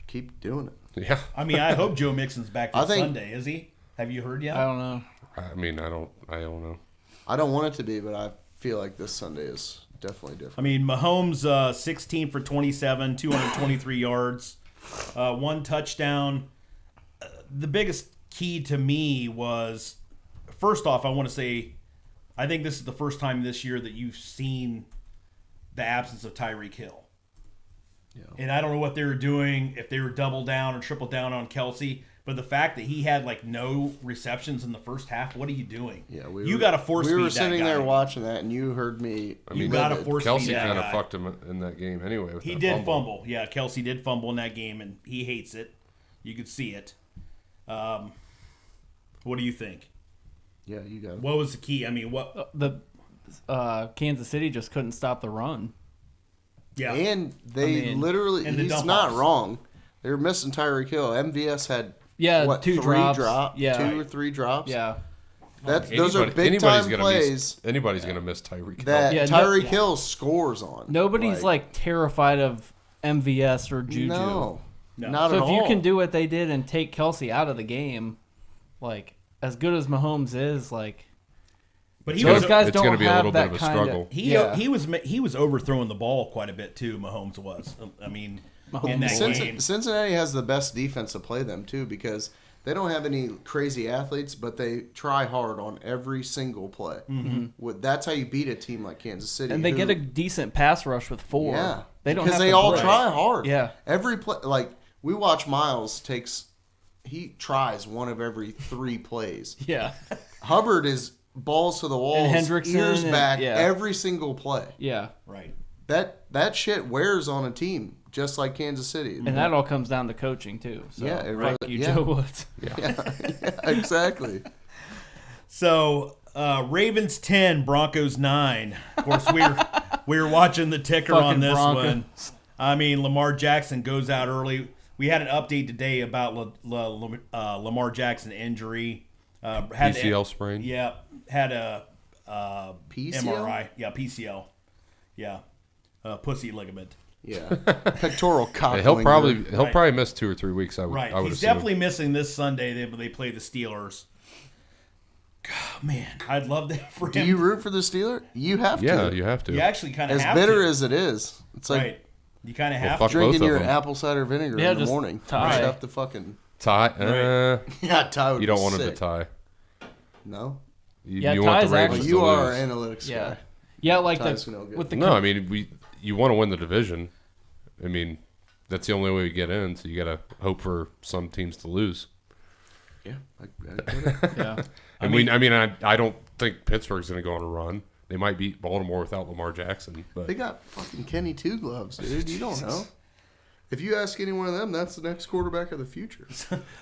keep doing it. Yeah. I mean, I hope Joe Mixon's back I this think- Sunday. Is he? Have you heard yet? I don't know. I mean, I don't know. I don't want it to be, but I feel like this Sunday is definitely different. I mean, Mahomes 16 for 27, 223 yards, 1 touchdown. The biggest key to me was, first off, I want to say, I think this is the first time this year that you've seen the absence of Tyreek Hill. Yeah. And I don't know what they were doing, if they were double down or triple down on Kelsey, but the fact that he had like no receptions in the first half, what are you doing? Yeah, you got to force feed that guy. We were sitting there watching that, and you heard me. I mean, you got to force Kelsey feed that kind guy. of fucked him in that game anyway. With he that did fumble. Yeah, Kelsey did fumble in that game, and he hates it. You could see it. What do you think? Yeah, you got it. What was the key? I mean, what The Kansas City just couldn't stop the run. Yeah, and they literally, and the he's dump not offs. wrong. They were missing Tyreek Hill. MVS had what, 2 three drops. Yeah. 2 or 3 drops. Yeah. Those are big time plays. Anybody's gonna miss Tyreek Hill. That Tyreek Hill scores on. Nobody's like terrified of MVS or Juju. No, not so at if all. you can do what they did and take Kelsey out of the game, like as good as Mahomes is, like, but those guys it's don't gonna be a have little that bit of a kind struggle. He was overthrowing the ball quite a bit too. Mahomes was. I mean, in that game, Cincinnati has the best defense to play them too, because they don't have any crazy athletes, but they try hard on every single play. Mm-hmm. That's how you beat a team like Kansas City. And they get a decent pass rush with 4. Yeah, they don't because have they to all blitz. try hard. Yeah, every play. Like we watch Miles he tries one of every 3 plays. Yeah, Hubbard is balls to the walls, and Hendrickson, ears back, yeah. every single play. Yeah, right. That shit wears on a team, just like Kansas City. And that all comes down to coaching too. So, yeah, right. Joe Woods. Yeah, exactly. So Ravens 10, Broncos 9. Of course, we were watching the ticker on this one. I mean, Lamar Jackson goes out early. We had an update today about Lamar Jackson injury. Had PCL sprain. Yeah, had a PCL? MRI. Yeah, PCL. Yeah, pussy ligament. Yeah, pectoral cock. Yeah, he'll probably miss 2 or 3 weeks. I would He's assume. definitely missing this Sunday. They play the Steelers. God, man, I'd love that for him. Do you root for the Steelers? You have to. Yeah, you have to. You actually kind of as have bitter to. as it is. It's like right. You kind of have fuck to. drinking both of your them. apple cider vinegar in the just morning. tie. You just have to fucking tie. yeah, tie. Would You don't be want him sick. to tie. No. You want the tie's Ravens actually- You to are lose. an analytics Yeah, guy. yeah, like Ties no good. with the No, I mean you want to win the division. I mean that's the only way we get in. So you got to hope for some teams to lose. Yeah, I get it. yeah. I don't think Pittsburgh's going to go on a run. They might beat Baltimore without Lamar Jackson, but They got fucking Kenny Two Gloves, dude. You don't know. If you ask any one of them, that's the next quarterback of the future.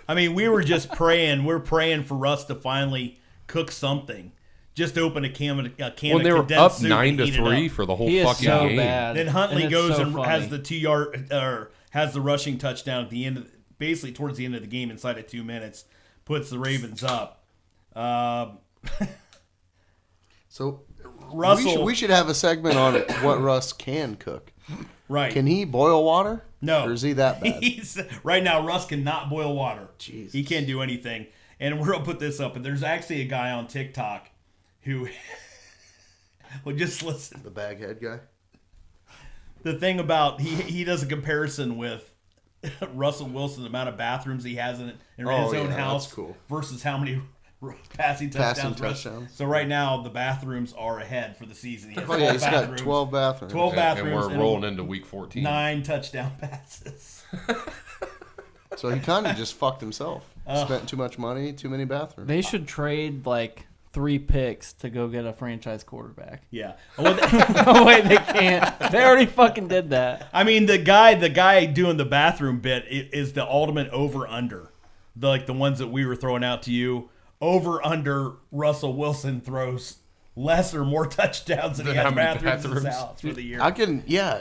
I mean, we were just praying. We're praying for Russ to finally cook something. Just open a can when of they condensed were up soup 9-3 and for the whole He is fucking so game. bad. then Huntley And it's goes so and funny. has the 2-yard or has the rushing touchdown at the end, basically towards the end of the game, inside of 2 minutes, puts the Ravens up. So Russell, we should have a segment on what Russ can cook. right? Can he boil water? No. Or is he that bad? Right now, Russ cannot boil water. Jesus. He can't do anything. And we're gonna put this up. And there's actually a guy on TikTok who, well, just listen. The baghead guy? The thing about he does a comparison with Russell Wilson, the amount of bathrooms he has in his own house, that's cool. versus how many passing touchdowns. touchdowns. So right now the bathrooms are ahead for the season. He has Oh, 12 yeah, he's got bathrooms, 12 bathrooms. 12 And bathrooms, we're rolling into week 14. 9 touchdown passes. So he kind of just fucked himself. Spent too much money, too many bathrooms. They should trade like 3 picks to go get a franchise quarterback. Yeah. Well, No way, they can't. They already fucking did that. I mean, the guy doing the bathroom bit is the ultimate over/under. Like the ones that we were throwing out to you. Over/under Russell Wilson throws less or more touchdowns than he How has many bathrooms in his bathrooms? house for the year.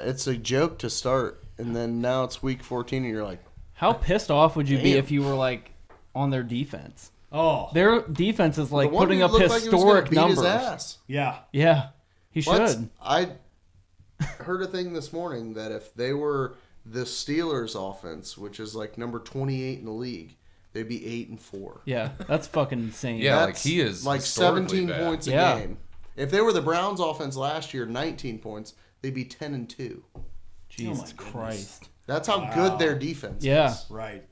It's a joke to start, and then now it's week 14, and you're like, How pissed off would you be Damn. if you were like on their defense? Oh, Their defense is like the one putting dude up looked like he was gonna historic beat numbers. his ass. yeah. Yeah, he What? should. I heard a thing this morning that if they were the Steelers offense, which is like number 28 in the league, they'd be 8-4. Yeah, that's fucking insane. Yeah, That's he is like historically 17 bad. points a Yeah. game. If they were the Browns' offense last year, 19 points, they'd be 10-2. Jesus goodness. Christ. That's how good their defense Yeah. is. Right.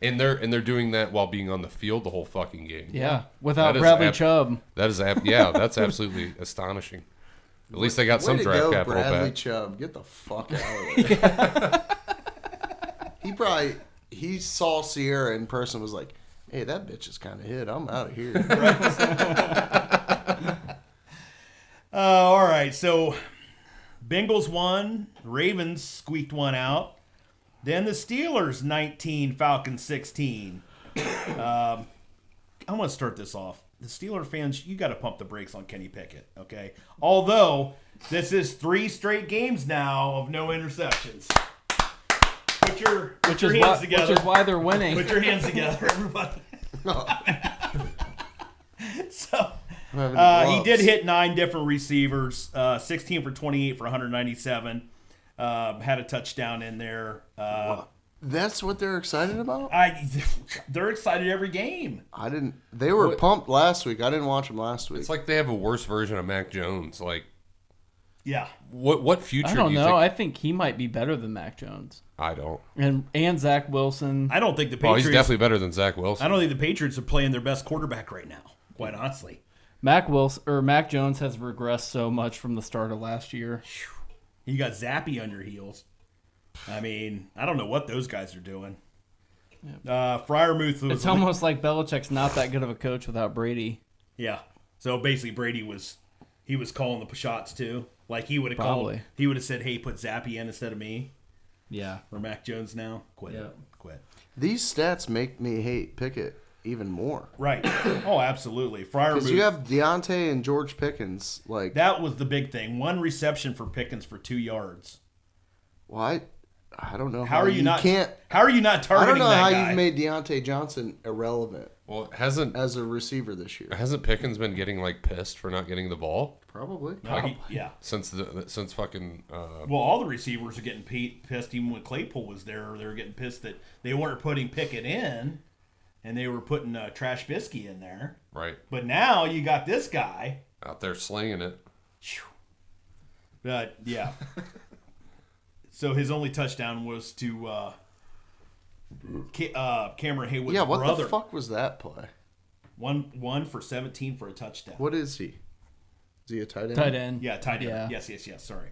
And they're doing that while being on the field the whole fucking game. Yeah. Without That is Bradley Chubb. That is that's absolutely astonishing. At least they got some Way to draft go, capital Bradley back. Chubb. Get the fuck out of there. He saw Sierra in person, was like, hey, that bitch is kind of hit. I'm out of here. All right. So Bengals won. Ravens squeaked one out. Then the Steelers 19, Falcons 16. I'm going to start this off. The Steeler fans, you got to pump the brakes on Kenny Pickett, okay? Although this is 3 straight games now of no interceptions. Put your hands together. Which is why they're winning. Put your hands together, everybody. So he did hit 9 different receivers, 16 for 28 for 197. Had a touchdown in there. That's what they're excited about? They're excited every game. They were pumped last week. I didn't watch them last week. It's like they have a worse version of Mac Jones. Like, Yeah. what future I don't do you know. think? I think he might be better than Mac Jones. I don't. And Zach Wilson. I don't think the Oh, Patriots. he's definitely better than Zach Wilson. I don't think the Patriots are playing their best quarterback right now. Quite honestly. Mac Jones has regressed so much from the start of last year. You got Zappy on your heels. I mean, I don't know what those guys are doing. Freiermuth was. It's almost like Belichick's not that good of a coach without Brady. Yeah. So basically, Brady was calling the shots too. Like he would have called. Probably. He would have said, "Hey, put Zappy in instead of me." Yeah. Or Mac Jones now. Quit. Yeah. Quit. These stats make me hate Pickett even more. Right. Oh, absolutely. Freiermuth. Because you have Deontay and George Pickens. Like, that was the big thing. 1 reception for Pickens for 2 yards. why? I don't know How are you not? can't. How are you not I targeting don't know that how guy? you've made Deontay Johnson irrelevant Well, hasn't as a receiver this year. Pickens been getting like pissed for not getting the ball Probably. No, yeah. since fucking Well, all the receivers are getting pissed. Even when Claypool was there, they were getting pissed that they weren't putting Pickett in, and they were putting Trash Bisky in there. right But now you got this guy. out there slinging it. But yeah. So his only touchdown was to Cameron Haywood's Yeah, what brother. the fuck was that play? One for 17 for a touchdown. What is he? Is he a tight end? Tight end. Yeah, tight end. Yeah. Yes. Sorry.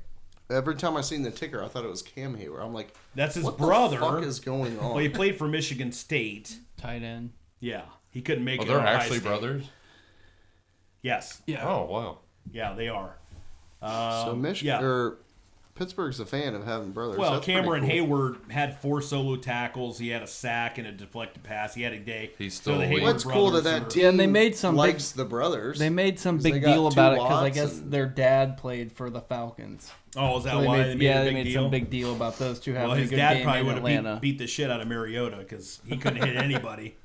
Every time I seen the ticker, I thought it was Cam Hayward. I'm like, That's his what brother. the fuck is going on? Well, he played for Michigan State. Tight end. Yeah, he couldn't make Oh, it. they're at Ohio actually State. brothers. Yes. Yeah. Oh wow. Yeah, they are. So yeah. or Pittsburgh's a fan of having brothers. Well, That's pretty Cameron cool. Hayward had 4 solo tackles. He had a sack and a deflected pass. He had a day. He's still the elite. Hayward What's cool that brothers that are- team Yeah, and they made some likes the brothers. They made some 'Cause big they got deal two about it because I Watts guess and- their dad played for the Falcons. Oh, is that So they why made, they made a they big made deal? some big deal about those two having Well, a his good dad game probably in would Atlanta. have beat the shit out of Mariota because he couldn't hit anybody.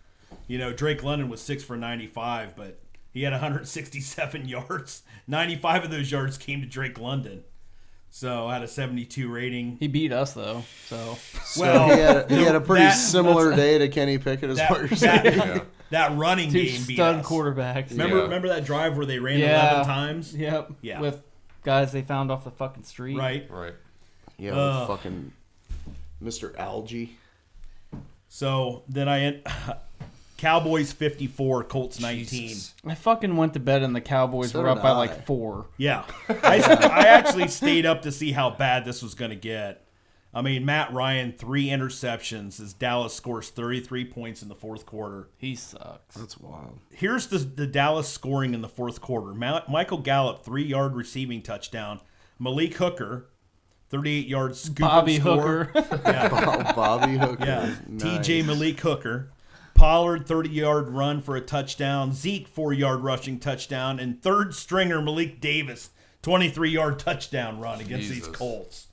You know, Drake London was 6 for 95, but he had 167 yards. 95 of those yards came to Drake London. So had a 72 rating. He beat us though, so So Well, he had a pretty that- similar day to Kenny Pickett, is what you're saying. That running two game beat stud us. quarterbacks. Remember that drive where they ran Yeah. 11 times? Yep. Yeah. With guys they found off the fucking street. Right. Right. Yeah, with fucking Mr. Algie. So then Cowboys 54, Colts 19. Jesus. I fucking went to bed and the Cowboys So were up did by I. like 4. Yeah. I actually stayed up to see how bad this was going to get. I mean, Matt Ryan, 3 interceptions as Dallas scores 33 points in the fourth quarter. He sucks. That's wild. Here's the Dallas scoring in the fourth quarter. Michael Gallup, 3-yard receiving touchdown. Malik Hooker, 38-yard scoop Bobby and score. Hooker. Yeah. Bobby Hooker. Yeah. Nice. TJ Malik Hooker. Pollard, 30-yard run for a touchdown. Zeke, 4-yard rushing touchdown. And third stringer, Malik Davis, 23-yard touchdown run against these Jesus. Colts.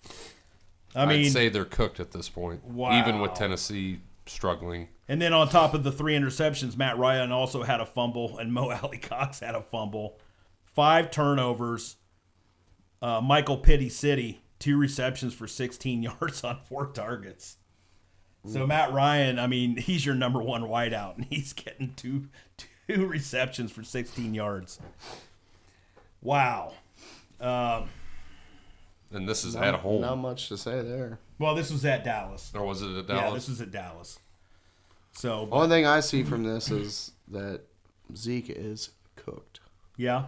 I mean, I'd say they're cooked at this point. Wow. Even with Tennessee struggling. and then on top of the 3 interceptions, Matt Ryan also had a fumble, and Mo Alley Cox had a fumble. 5 turnovers. Michael Pitti City, 2 receptions for 16 yards on 4 targets. So Matt Ryan, I mean, he's your number one wideout, and he's getting two receptions for 16 yards. Wow. And this is at home. Not much to say there. Well, this was at Dallas. Or was it at Dallas? Yeah, this was at Dallas. So, Only thing I see from this is that Zeke is cooked. yeah.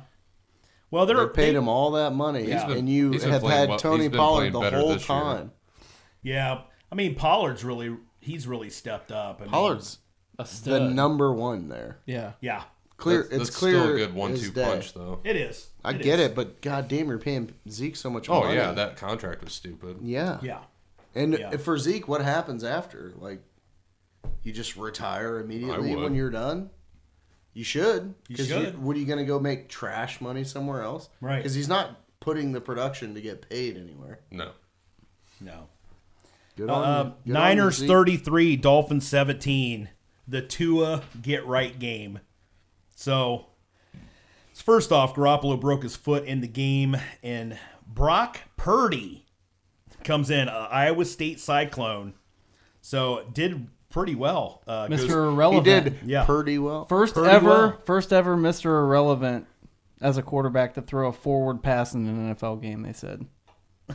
Well, They paid him all that money, Yeah. and you He's been have playing had well. Tony He's been Pollard playing the better whole this year. time. Yeah, I mean Pollard's he's really stepped up. I mean, Pollard's A the stud. number one there. Yeah. yeah, Clear, That's it's clear. still a good as 1-2 day. punch, though. it is. I It get is. it, but goddamn, you're paying Zeke so much Oh, money. yeah, that contract was stupid. Yeah. Yeah, And Yeah. for Zeke, what happens after? Like, you just retire immediately would. when you're done? You should. You 'Cause should. what are you going to go make trash money somewhere else? Right. Because he's not putting the production to get paid anywhere. No. no. Good on you. Good Niners on you, Zeke. 33, Dolphins 17. The Tua get right game. So, first off, Garoppolo broke his foot in the game, and Brock Purdy comes in, Iowa State Cyclone. So, did pretty well. Mr. Goes- He Irrelevant. did Yeah. pretty well. First Pretty ever well. Mr. Irrelevant as a quarterback to throw a forward pass in an NFL game, they said.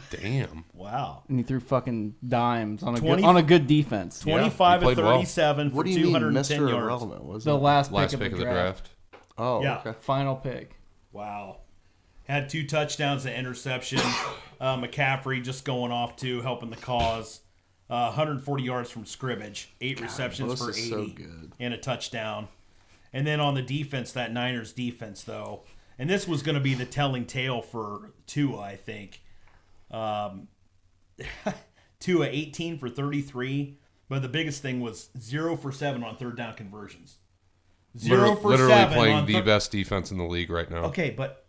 Damn. Wow. And he threw fucking dimes on 20 a good defense. 25 he of played well. 37 for What do you mean, 210 Mr. yards. Irrelevant? Was The it? last Last pick pick of the draft. Oh, Yeah. okay. Final pick. Wow. Had 2 touchdowns, an interception. McCaffrey just going off too, helping the cause. 140 yards from scrimmage, 8 receptions for Bosa's 80 so good. and a touchdown. And then on the defense, that Niners defense though, and this was going to be the telling tale for Tua, I think. Tua 18 for 33, but the biggest thing was 0 for 7 on third down conversions. 0 for Literally 7 playing on the best defense in the league right now. Okay, but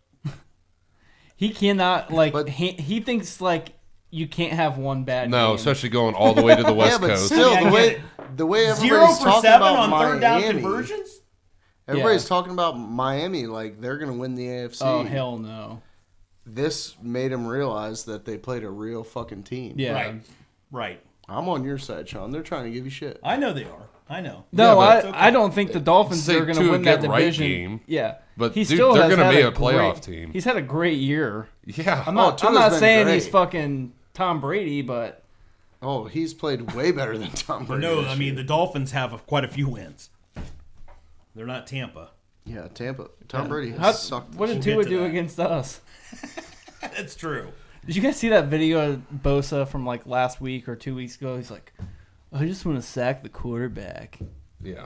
He cannot, like, But- he thinks, like, you can't have one bad No, game. especially going all the way to the Yeah, West but Coast. still, Yeah, I the get way it. the way 0 everybody's for talking 7 about on third down Miami, conversions? everybody's Yeah. talking about Miami like they're going to win the AFC. Oh, hell no. This made him realize that they played a real fucking team. Yeah. Right. I'm on your side, Sean. They're trying to give you shit. I know they are. I know. No, Yeah, but it's okay. I don't think the Dolphins Say are going to to a win that get-right division. game. Yeah, But, he dude, still they're has gonna had be a playoff great- team. He's had a great year. Yeah. I'm not Tua's been saying great. he's fucking Tom Brady, but Oh, he's played way better than Tom Brady. No, this I mean, year. the Dolphins have quite a few wins. They're not Tampa. Yeah, Tampa. Tom Brady has how, sucked. what did We'll get Tua to do that. against us? That's true. Did you guys see that video of Bosa from like last week or 2 weeks ago? He's like, I just want to sack the quarterback. Yeah.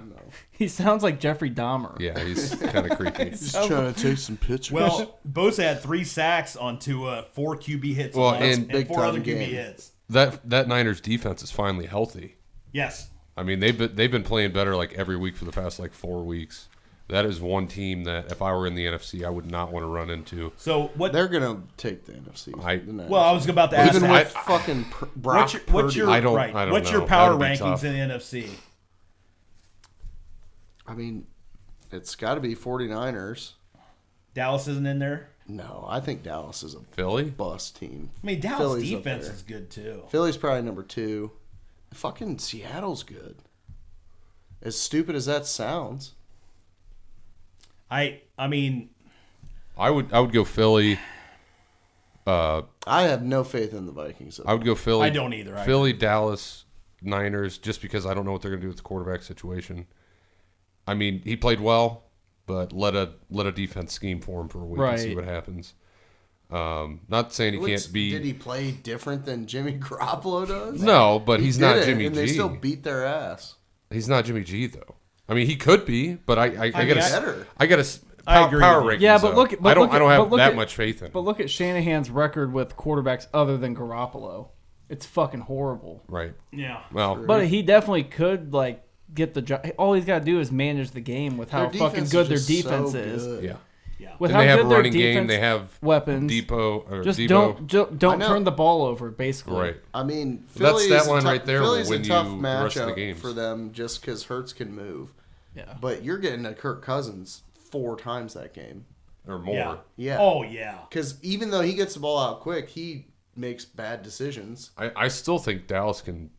He sounds like Jeffrey Dahmer. Yeah, he's kind of creepy. He's trying to take some pictures. Well, Bosa had 3 sacks on Tua, 4 QB hits, Well, once, and and big 4 other time QB game. hits. That Niners defense is finally healthy. Yes. I mean, they've been playing better like every week for the past like 4 weeks. That is one team that if I were in the NFC, I would not want to run into. So what? they're gonna take the NFC. Well, I was about to ask. even that. with fucking Brock What's your I don't- right? I don't What's know. your power That'd be rankings tough. in the NFC? I mean, it's got to be 49ers. Dallas isn't in there. No, I think Dallas is a Philly? bust team. I mean, Dallas Philly's up defense there. is good too. Philly's probably number 2. Fucking Seattle's good. As stupid as that sounds. I mean, I would go Philly. I have no faith in the Vikings. I would go Philly. I don't either. I Philly, Dallas, Niners, just because I don't know what they're going to do with the quarterback situation. I mean, he played well, but let a defense scheme for him for a week and see Right. what happens. Not saying he can't be. Did he play different than Jimmy Garoppolo does? No, but he's He not did it, Jimmy and G. they still beat their ass. He's not Jimmy G though. I mean, he could be, but I mean, gotta better. I gotta I agree power with you. rankings. Yeah, but though. look at- but I don't look at- I don't have but look that at- much faith in. But look at Shanahan's record with quarterbacks other than Garoppolo. It's fucking horrible. Right. yeah. Well, But he definitely could like get the job. All he's got to do is manage the game with how Their fucking defense good their is just defense so is. good. yeah. Yeah. With And how they have good a their running defense game. They have weapons. Just Depot. don't I know. turn the ball over. Basically, Right. I mean, That Philly's stat a line tou- right there will Philly's win a tough you the rest of the matchup games. for them just because Hurts can move. Yeah. But you're getting a Kirk Cousins 4 times that game. Or more. Yeah. Yeah. Oh yeah. Because even though he gets the ball out quick, he makes bad decisions. I still think Dallas can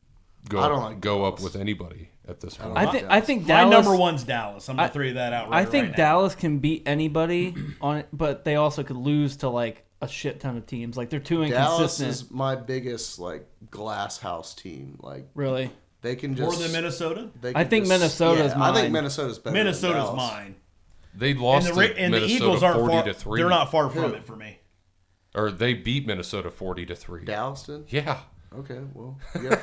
go up with anybody at this point. I think My Dallas. number one's Dallas. I'm gonna throw you that out. I think right now. Dallas can beat anybody on it, but they also could lose to like a shit ton of teams. Like they're too Dallas inconsistent. is my biggest like glass house team. Like Really, they can More just than Minnesota. they I can think just- Minnesota's I think mine. Minnesota's better. Minnesota's than Dallas. mine. They lost And to the Minnesota Eagles aren't 40 far. to 3. They're not far from it for me. Or they beat Minnesota 40 to 3. Dallas did. Yeah. Okay, well, you got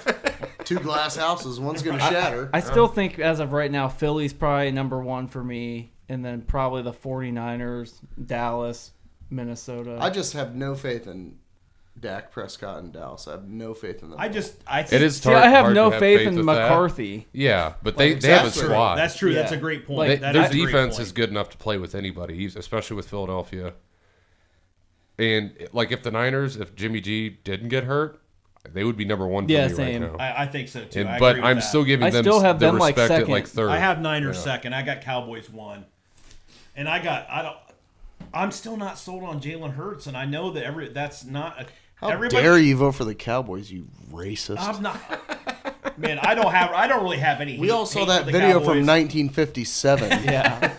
two glass houses. One's gonna shatter. I still think as of right now, Philly's probably number one for me, and then probably the 49ers, Dallas, Minnesota. I just have no faith in Dak Prescott and Dallas. I have no faith in them. I think It is See, hard, I have hard no to have faith in with that. McCarthy. Yeah, but Like, they have a that's true. squad. That's true. Yeah. That's a great point. Like, That Their is a great defense point. is good enough to play with anybody, especially with Philadelphia. And like if the Niners, if Jimmy G didn't get hurt, they would be number one for Yeah, me same. right now. I think so too. And- I but agree with I'm that. still giving I them still have the them, like, respect at second. like third. I have Niners second. I got Cowboys 1, and I'm still not sold on Jalen Hurts, and I know that that's not. How everybody, dare you vote for the Cowboys, you racist? I'm not. Man, I don't really have any. We all saw hate that for the video from Cowboys. 1957. Yeah.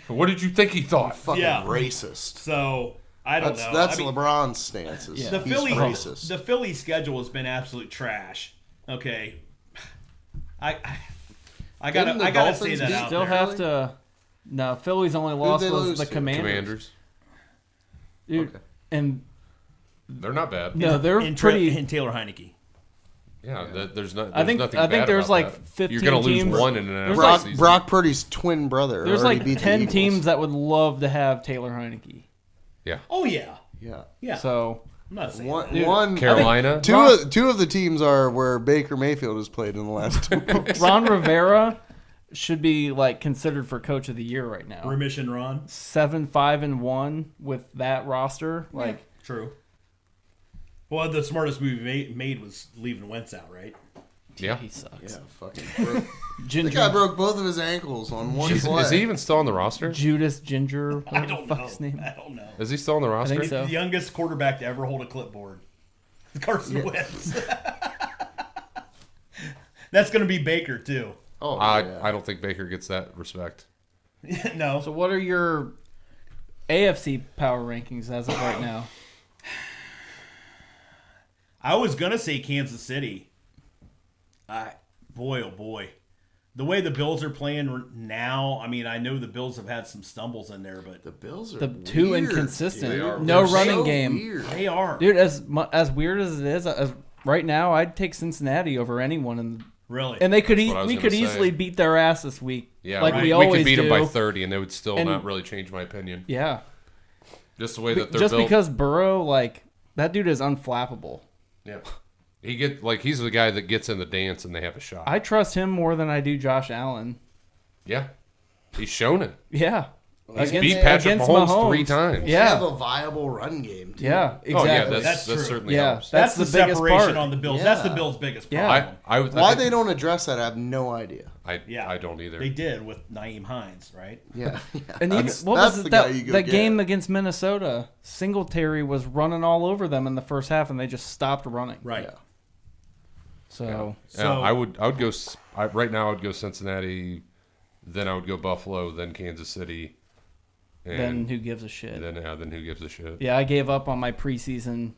What did you think he thought? Fucking Yeah. racist. So I don't know. That's I mean, LeBron's stance. Is the he's racist. The Philly schedule has been absolute trash. Okay, I Didn't the gotta say Dolphins that beat out Still there. have to. No, Philly's only loss they was lose the to? Commanders. Dude, Okay. and They're not bad. no, they're in pretty. in Taylor Heineke. Yeah, there's not. I think- nothing I think bad there's about like that. 15 You're gonna lose teams. one in an There's NFL like season. Brock Purdy's twin brother. There's already like beat the 10 Eagles. teams that would love to have Taylor Heineke. Yeah, Oh yeah, Yeah. yeah. So I'm not saying One, that. one Carolina. two of the teams are where Baker Mayfield has played in the last 2 weeks. Ron Rivera should be like considered for coach of the year right now. Remission Ron. 7-5-1 with that roster. Like True. Well, the smartest move he made was leaving Wentz out, right? yeah. he sucks. Yeah, fucking broke. The Ginger, guy broke both of his ankles on one play. Is he even still on the roster? Judas Ginger. What I the don't fuck know. his name? I don't know. Is he still on the roster? think so. The youngest quarterback to ever hold a clipboard. Carson Wentz. That's going to be Baker too. Oh, I yeah. don't think Baker gets that respect. No. So what are your AFC power rankings as of right now? I was gonna say Kansas City. Boy, oh boy, the way the Bills are playing now. I mean, I know the Bills have had some stumbles in there, but The Bills are The too weird, inconsistent. dude. No They're running so game. weird. they are Dude, as weird as it is, right now I'd take Cincinnati over anyone, really. and they could That's what I was we gonna could say. easily beat their ass this week. Yeah, like right. we always could beat do. them by 30, and they would still And- not really change my opinion. Yeah, Just the way that they're just built. because Burrow, like that dude is unflappable. Yeah, he's the guy that gets in the dance, and they have a shot. I trust him more than I do Josh Allen. Yeah, he's shown it. Yeah, He's beat Patrick Mahomes 3 times. They Yeah, have a viable run game. Too. yeah, exactly. Oh yeah, That's that's true. certainly Yeah. helps. That's That's the the biggest separation part. on the Bills. Yeah. That's the Bills' biggest Yeah. problem. I Why think- they don't address that, I have no idea. Yeah, I don't either. They did with Naeem Hines, right? Yeah. And even, That's- what that's was the it, guy you go that get. game against Minnesota? Singletary was running all over them in the first half, and they just stopped running. Right. Yeah. So So I would go right now. I would go Cincinnati, then I would go Buffalo, then Kansas City, then and who gives a shit? then who gives a shit? Yeah, I gave up on my preseason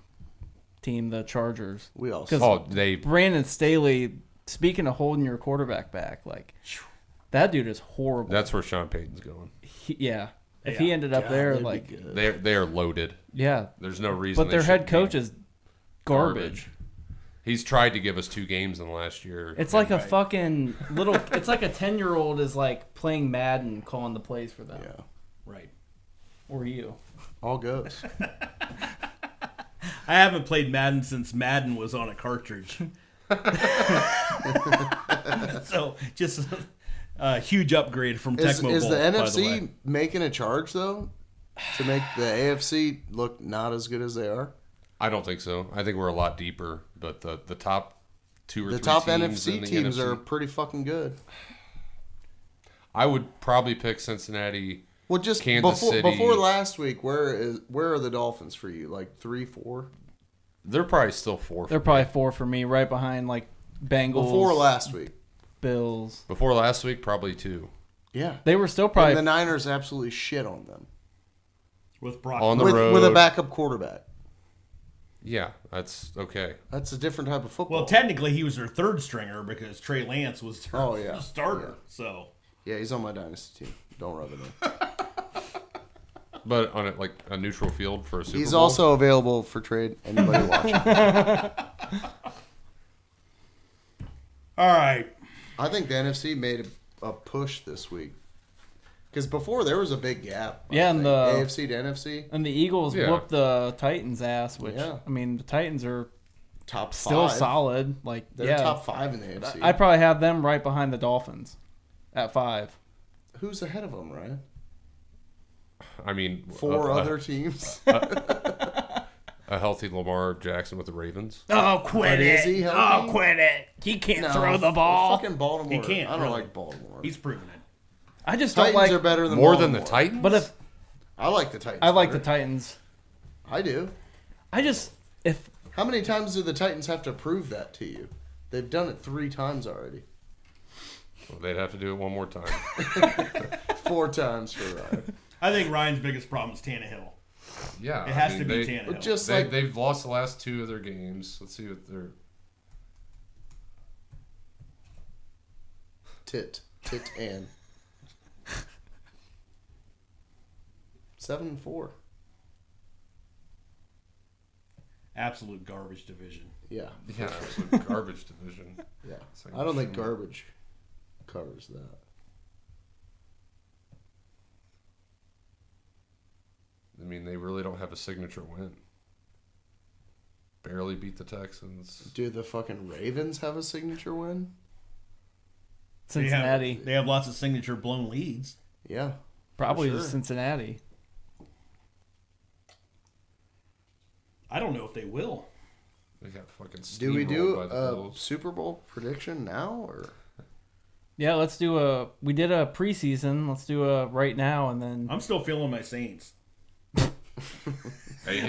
team, the Chargers. We all 'Cause Oh, they Brandon Staley, speaking of holding your quarterback back, like that dude is horrible. that's where Sean Payton's going. Yeah. If he ended up God, there, they'd be like, good. They are loaded. yeah. There's no reason. But their they head should coach be is garbage. He's tried to give us 2 games in the last year. It's like a fucking little. It's like a 10-year-old is like playing Madden, calling the plays for them. Yeah. Right. Or you. All goes. I haven't played Madden since Madden was on a cartridge. So just a huge upgrade from Is Tecmo the Bowl, by the way. NFC making a charge, though, to make the AFC look not as good as they are? I don't think so. I think we're a lot deeper. But the top 2 or The 3 top teams NFC in the teams NFC, are pretty fucking good. I would probably pick Cincinnati. Well, just Kansas City. before last week, where are the Dolphins for you? Like 3, 4? They're probably still 4. They're probably 4 for me, right behind like Bengals. Before last week. Bills. Before last week, probably 2. Yeah. They were still probably. And the Niners absolutely shit on them. With Brock. On the road. With a backup quarterback. Yeah, that's okay. That's a different type of football. Well, technically, he was their third stringer because Trey Lance was their starter. Yeah. So Yeah, he's on my dynasty team. Don't rub it in. But on like a neutral field for a Super He's Bowl. also available for trade. Anybody watching? all right. I think the NFC made a push this week. Because before there was a big gap. Yeah, and the AFC to NFC. And the Eagles whooped the Titans' ass, which I mean, the Titans are top 5. Still solid. Like they're top 5 in the AFC. I probably have them right behind the Dolphins at 5. Who's ahead of them, Ryan? I mean, 4 other teams. A healthy Lamar Jackson with the Ravens. Oh, quit Is it! he healthy? Oh, quit it! He can't throw the ball. Fucking Baltimore. He can't. I don't really. like Baltimore. He's proven it. I just Titans don't like are better than More Baltimore. than the Titans. But if I like the Titans. I like better. the Titans, I do. I just if How many times do the Titans have to prove that to you? They've done it 3 times already. Well, they'd have to do it one more time. 4 times for Ryan. I think Ryan's biggest problem is Tannehill. Yeah, It has to be Tannehill. Just like they've lost the last 2 of their games. Let's see what they're. Tit and 7-4. Absolute garbage division. Yeah, Yeah, it's a garbage division. yeah. It's like I don't think shit. garbage covers that. I mean, they really don't have a signature win. Barely beat the Texans. Do the fucking Ravens have a signature win? Cincinnati, They have lots of signature blown leads. Yeah, probably sure. just Cincinnati. I don't know if they will. They got fucking Do we do steamrolled by the a Bills. Super Bowl prediction now, or Yeah, let's do a. We did a preseason. Let's do a right now, and then I'm still feeling my Saints.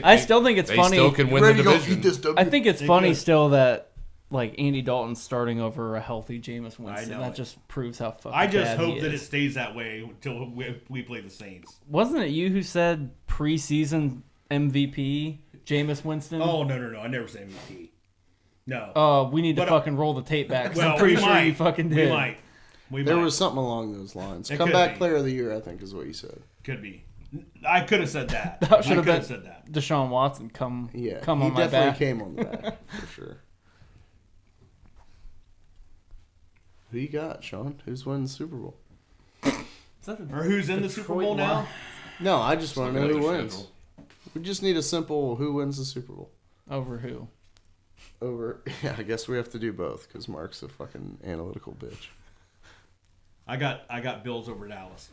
I still think it's they funny. still can win the division. I think it's They funny could. still that like Andy Dalton's starting over a healthy Jameis Winston. know That it. just proves how fucking I just bad hope he that it is. stays that way until we play the Saints. Wasn't it you who said preseason MVP Jameis Winston? Oh no! I never said MVP. No. Oh, we need to But, fucking roll the tape back. 'Cause well, I'm pretty we sure might. you fucking We did. might. there was something along those lines? It Comeback could be. player of the year, I think, is what you said. Could be. I could have said that. That should I have could been have said that. Deshaun Watson. Come He on my definitely back. came on the back for sure. Who you got, Sean? Who's winning the Super Bowl? Or who's in the Super Bowl now? No, I just want to know who Looking at their wins. schedule. We just need a simple who wins the Super Bowl. Over who? Over, yeah, I guess we have to do both because Mark's a fucking analytical bitch. I got Bills over Dallas.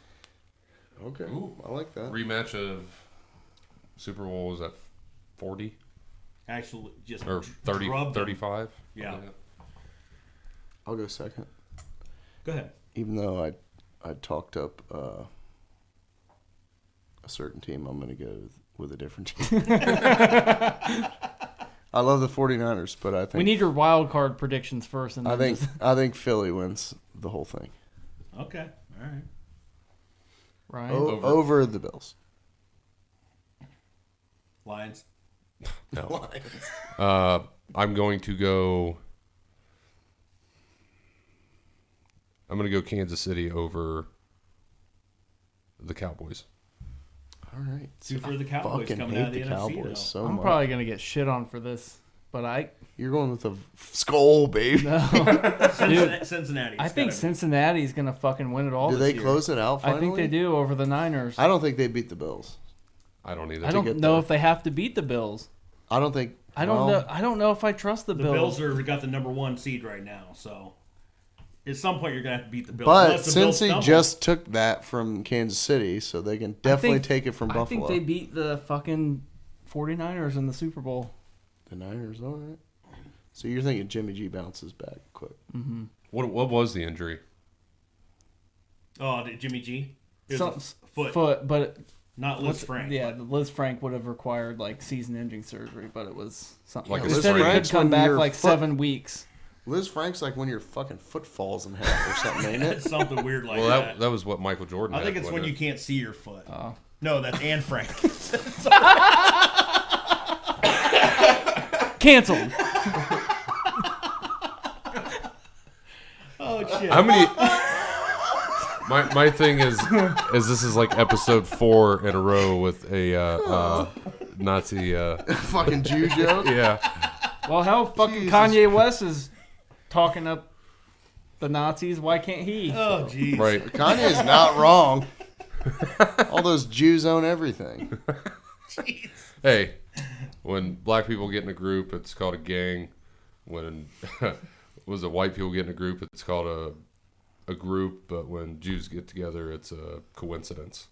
Okay, Ooh. I like that. Rematch of Super Bowl was at 40 Actually, just or 30, drubbed them. 35. Yeah. I'll go second, Go ahead. even though I talked up a certain team. I'm going to go with a different team. I love the 49ers, but I think We need your wild card predictions first, and then just- I think Philly wins the whole thing. Okay. All right. Ryan. Over the Bills. Lions. No. I'm going to go. I'm going to go Kansas City over the Cowboys. All right. Two for the Cowboys Fucking coming hate out of the the NFC, Cowboys though. so I'm much. probably gonna get shit on for this, but You're going with a skull, baby. Cincinnati. I think Cincinnati's gonna fucking win it all. Do this they year. close it out finally? I think they do over the Niners. I don't think they beat the Bills. I don't either. I don't get know there. if they have to beat the Bills. I don't think. I don't well, know. I don't know if I trust the The Bills. Bills got the number 1 seed right now, so at some point you're gonna have to beat the Bills. But Unless the Bills since he stumble. just took that from Kansas City, so they can definitely take it from I Buffalo. think they beat the fucking 49ers in the Super Bowl. The Niners, all right. So you're thinking Jimmy G bounces back quick? What was the injury? Oh, did Jimmy G? It was a foot. but Not Liz Frank. Yeah, Liz Frank would have required like season-ending surgery, but it was something. Like Like a he said, he sprain. could come back like 7 weeks. Liz Frank's like when your fucking foot falls in half or something, ain't it? It's something weird like Well, that. that was what Michael Jordan I had. think it's when wasn't you it? can't see your foot. No, that's Anne Frank. Canceled. Oh shit! How many? My thing is this is like episode 4 in a row with a Nazi. Fucking Jew joke. Yeah, Well, how fucking Jesus. Kanye West is talking up the Nazis? Why can't he? Oh jeez. right. Kanye's not wrong. All those Jews own everything. Jeez. Hey, when black people get in a group, it's called a gang. When white people get in a group, it's called a group. But when Jews get together, it's a coincidence.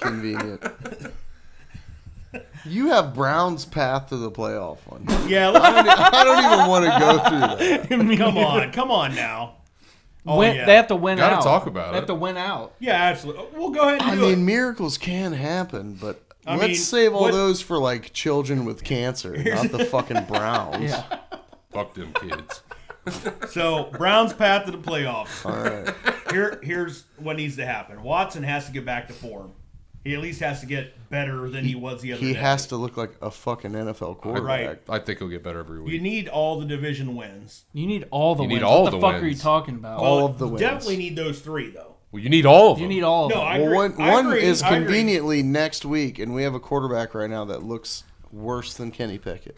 Convenient. You have Brown's path to the playoff one. Yeah. I don't even want to go through that. Come on now. Oh, Win, yeah. They have to win Gotta out. talk about They have it. to win out. Yeah, absolutely. We'll go ahead and I do mean, it. miracles can happen, but I let's mean, save all what- those for like children with cancer, not the fucking Browns. Yeah. Fuck them kids. So Brown's path to the playoffs. All right. Here's what needs to happen. Watson has to get back to form. He at least has to get better than he was the other day. He has to look like a fucking NFL quarterback. Right. I think he'll get better every You week. need all the division wins. You need all the You wins. need all what the the fuck are you wins. talking about? All of the wins. Definitely need those 3 though. Well, you need all of them. You need all of No, them. I Well, agree. one I agree. is I agree. conveniently next week, and we have a quarterback right now that looks worse than Kenny Pickett.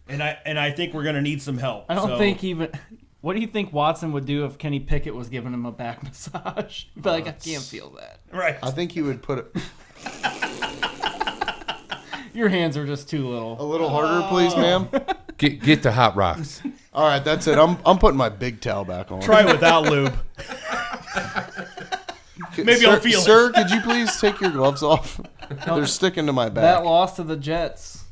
And I think we're gonna need some help. I don't So- think even. What do you think Watson would do if Kenny Pickett was giving him a back massage? He'd be like, I can't feel that. Right. I think he would put it Your hands are just too a little. little harder, please, ma'am. Get the hot rocks. All right, that's it. I'm putting my big towel back on. Try it without lube. Maybe sir, I'll feel it. Sir, could you please take your gloves off? They're sticking to my That back. loss to the Jets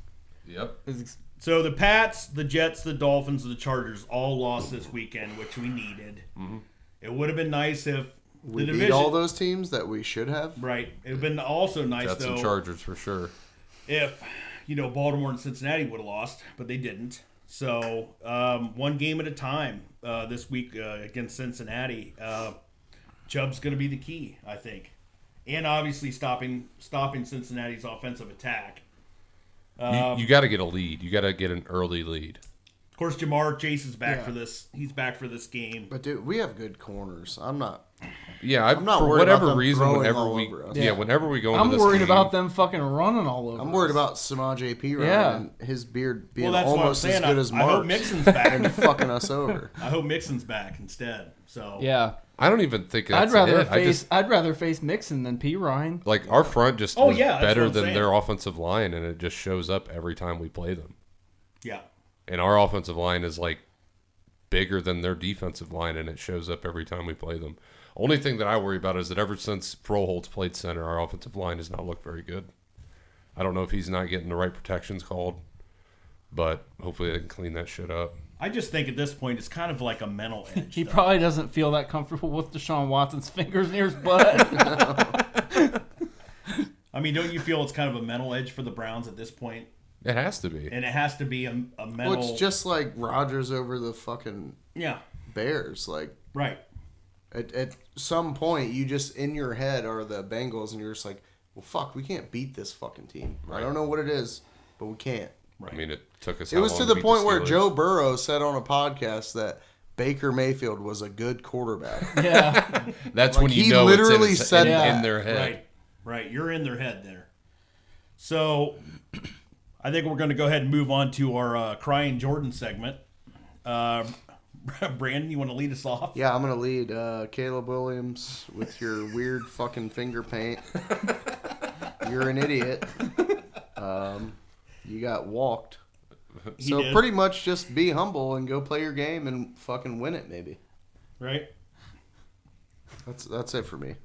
Yep. is So the Pats, the Jets, the Dolphins, and the Chargers all lost this weekend, which we needed. Mm-hmm. It would have been nice if We the beat division. all those teams that we should have. Right. It would have been also nice Jets though and Chargers for sure. if Baltimore and Cincinnati would have lost, but they didn't. So one game at a time this week against Cincinnati. Chubb's going to be the key, I think, and obviously stopping Cincinnati's offensive attack. You got to get a lead. You got to get an early lead. Of course, Jamar Chase is back Yeah. for this. He's back for this game. But dude, we have good corners. I'm not. Yeah, I'm not for worried about whatever them reason, throwing whenever all we over us. whenever we go into I'm this worried game, about them fucking running all over. I'm worried us. about Samaj P. Ryan Yeah. and his beard being Well, that's what I'm almost as saying. good as I hope Mark's Mixon's back. and fucking us over. I hope Mixon's back instead. So Yeah, I don't even think that's I'd rather it. face. I'd rather face Mixon than P. Ryan. Like our front just Oh, was yeah, that's better what I'm than saying. their offensive line, and it just shows up every time we play them. yeah, And our offensive line is like bigger than their defensive line, and it shows up every time we play them. Only thing that I worry about is that ever since Froholtz played center, our offensive line has not looked very good. I don't know if he's not getting the right protections called, but hopefully they can clean that shit up. I just think at this point it's kind of like a mental edge. He though. probably doesn't feel that comfortable with Deshaun Watson's fingers near his butt. I mean, don't you feel it's kind of a mental edge for the Browns at this point? It has to be. And it has to be a mental. Well, it's just like Rodgers over the fucking yeah, Bears. Like right. at some point, you just in your head are the Bengals, and you're just like, well, fuck, we can't beat this fucking team. I don't know what it is, but we can't. I mean, it took us. It how was long to the beat point where Steelers? Joe Burrow said on a podcast that Baker Mayfield was a good quarterback. yeah, That's Like, when you he know literally it's said in that. their head. Right. You're in their head there. So, I think we're going to go ahead and move on to our Crying Jordan segment. Brandon, you want to lead us off? Yeah, I'm gonna lead Caleb Williams with your weird fucking finger paint. You're an idiot. You got walked. He So did. pretty much just be humble and go play your game and fucking win it, maybe. Right? That's it for me.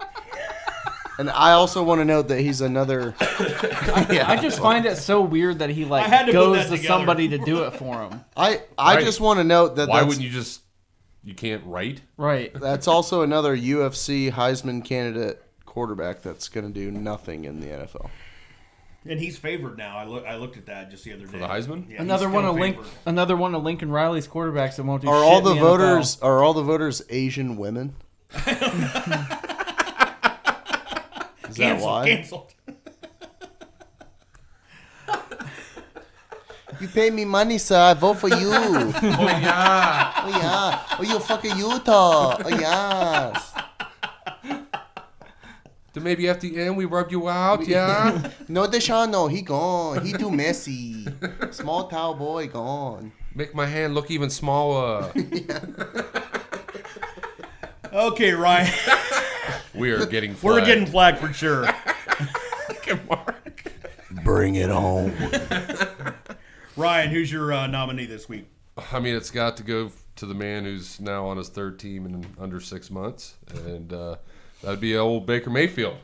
And I also want to note that he's another. I just find it so weird that he I had to put goes that to together. somebody to do it for him. I Right. just want to note that Why that's, wouldn't you just you can't write. Right. That's also another UFC Heisman candidate quarterback that's going to do nothing in the NFL. And he's favored now. I looked at that just the other day. For the Heisman? Yeah, Another he's one still of favored. Another one of Lincoln Riley's quarterbacks that won't do Are shit all in the NFL. voters? Are all the voters Asian women? Is that why? Canceled. You pay me money, sir. I vote for you. Oh yeah. Oh yeah. Oh, you fucking Utah. Oh yes. Then maybe at the end we rub you out, yeah. No, Deshaun, no, he gone. He too messy. Small towel boy gone. Make my hand look even smaller. Okay, Ryan. We are getting flagged. We're getting flagged for sure. Mark. Bring it home. Ryan, who's your nominee this week? I mean, it's got to go to the man who's now on his third team in under 6 months, and that'd be old Baker Mayfield.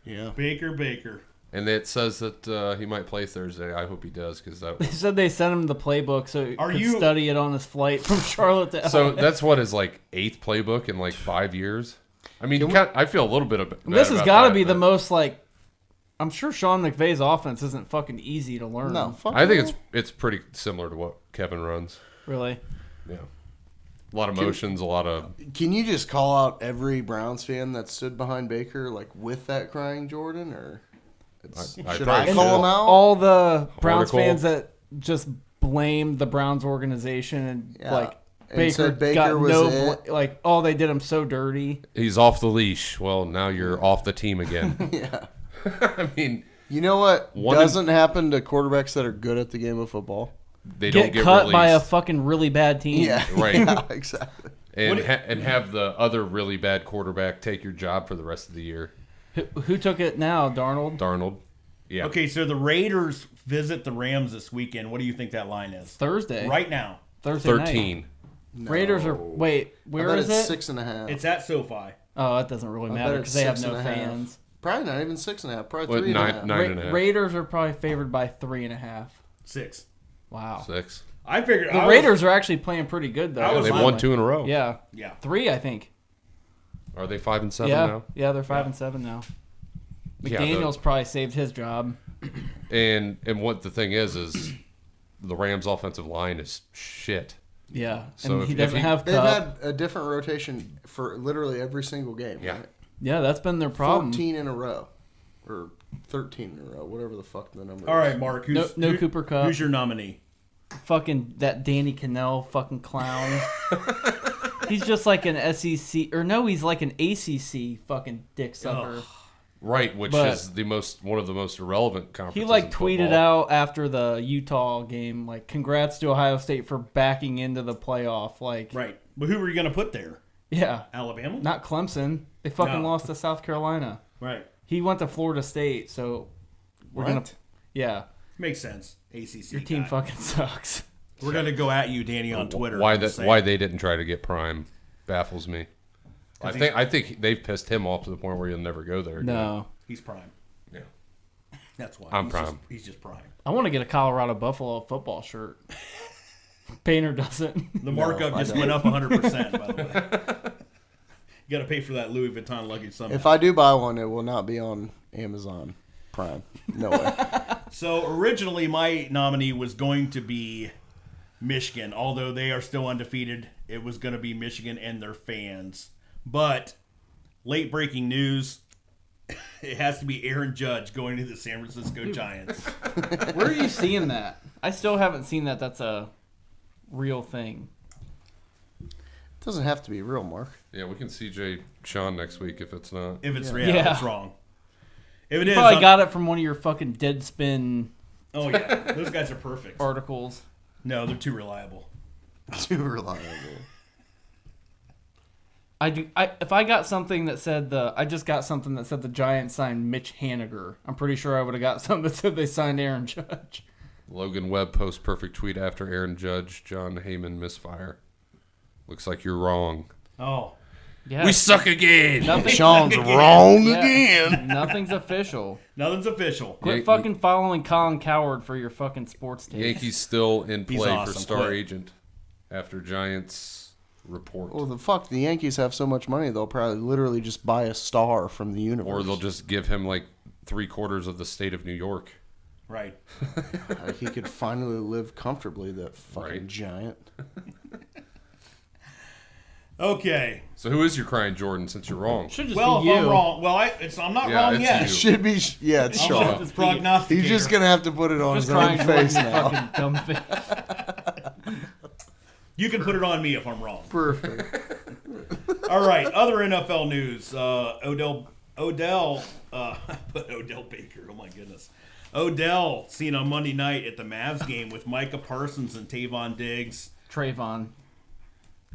Yeah. Baker. And it says that he might play Thursday. I hope he does because that. They said they sent him the playbook so he could you- study it on his flight from Charlotte to LA. So that's what his like 8th playbook in like 5 years. I mean, I feel a little bit of bad this has about got to that, be the but most like. I'm sure Sean McVay's offense isn't fucking easy to learn. No, fuck I think no. it's pretty similar to what Kevin runs. Really. Yeah, a lot of motions, a lot of. Can you just call out every Browns fan that stood behind Baker, like with that crying Jordan, or I should probably I call should. him out? All the Browns Article. fans that just blame the Browns organization and Yeah. like And Baker, said Baker got was no it. like oh they did him so dirty. He's off the leash. Well, now you're off the team again. Yeah. I mean, You know what One doesn't happen to quarterbacks that are good at the game of football? they don't Get get cut released. by a fucking really bad team. Yeah. Right. Yeah, exactly. and have the other really bad quarterback take your job for the rest of the year. Who took it now? Darnold. Darnold. Yeah. Okay, so the Raiders visit the Rams this weekend. What do you think that line is? Thursday. Right now. Thursday night. 13. Raiders are wait. I Where bet is it's it? 6.5. It's at SoFi. Oh, that doesn't really I matter bet because it's they have no 6.5. fans. Probably not even 6.5. Probably What, 3.5. nine and a half? Raiders are probably favored by 3.5. 6. Wow. 6. I figured The Raiders are actually playing pretty good though. I was They've finally- won 2 in a row. Yeah. Yeah. 3, I think. Are they 5 and 7 Yeah. now? Yeah, they're 5 and 7 now. McDaniel's probably saved his job. And what the thing is the Rams' offensive line is shit. Yeah. So And if- he if doesn't he- have They've Cup. had a different rotation for literally every single game. Yeah. Right? Yeah, that's been their problem. 14 in a row. Or 13 in a row. Whatever the fuck the number All is. right, Mark. No Cooper Kupp. Who's your nominee? Fucking that Danny Cannell fucking clown. He's just like an SEC or no, he's like an ACC fucking dick sucker. Right, which But- is one of the most irrelevant conferences. He like in tweeted football. out after the Utah game, like, "Congrats to Ohio State for backing into the playoff." Like, Right. But who were you going to put there? yeah, Alabama? not Clemson. They fucking No. lost to South Carolina. Right. He went to Florida State, so we're gonna, What? yeah, Makes sense. ACC. your team guy. fucking sucks. We're going to go at you, Danny, on Twitter. Why and say- why they didn't try to get Prime baffles me. I think they've pissed him off to the point where he'll never go there. again. No, He's prime. Yeah. That's why. I'm He's prime. Just, he's just prime. I want to get a Colorado Buffalo football shirt. Painter doesn't. The markup just went up 100%, by the way. You got to pay for that Louis Vuitton luggage somehow. If I do buy one, it will not be on Amazon Prime. No way. So originally, my nominee was going to be Michigan, although they are still undefeated. It was going to be Michigan and their fans. But late breaking news, it has to be Aaron Judge going to the San Francisco Giants. Where are you seeing that? I still haven't seen that. That's a real thing. It doesn't have to be real, Mark. Yeah, we can CJ Sean next week if it's not. If it's Yeah. real, it's wrong. If it is, Probably I'm- got it from one of your fucking Deadspin oh yeah, those guys are perfect. articles. No, they're too reliable. Too reliable. If I got something that said I just got something that said the Giants signed Mitch Haniger. I'm pretty sure I would have got something that said they signed Aaron Judge. Logan Webb posts perfect tweet after Aaron Judge, John Heyman misfire. Looks like you're wrong. Oh, Yeah, We suck again. nothing, Sean's wrong yeah, again. Nothing's official. nothing's official. Quit Yeah, fucking following Colin Coward for your fucking sports takes. Yankees still in He's play awesome. for star Quit. agent after Giants report. Well, the Yankees have so much money, they'll probably literally just buy a star from the universe. Or they'll just give him like 3/4 of the state of New York. Right. He could finally live comfortably, that fucking Right. giant. Okay. So who is your crying Jordan, since you're wrong? Should just Well, be if you. I'm wrong, well, I'm not Yeah, wrong it's yet. you. Should be, yeah, it's I'm Sean. just prognosticator. He's just gonna have to put it on Just his own crying face Jordan, you now. fucking dumb face. You can put it on me if I'm wrong. Perfect. All right. Other NFL news. Odell. Put Odell Baker. Oh my goodness. Odell seen on Monday night at the Mavs game with Micah Parsons and Tavon Diggs. Trayvon.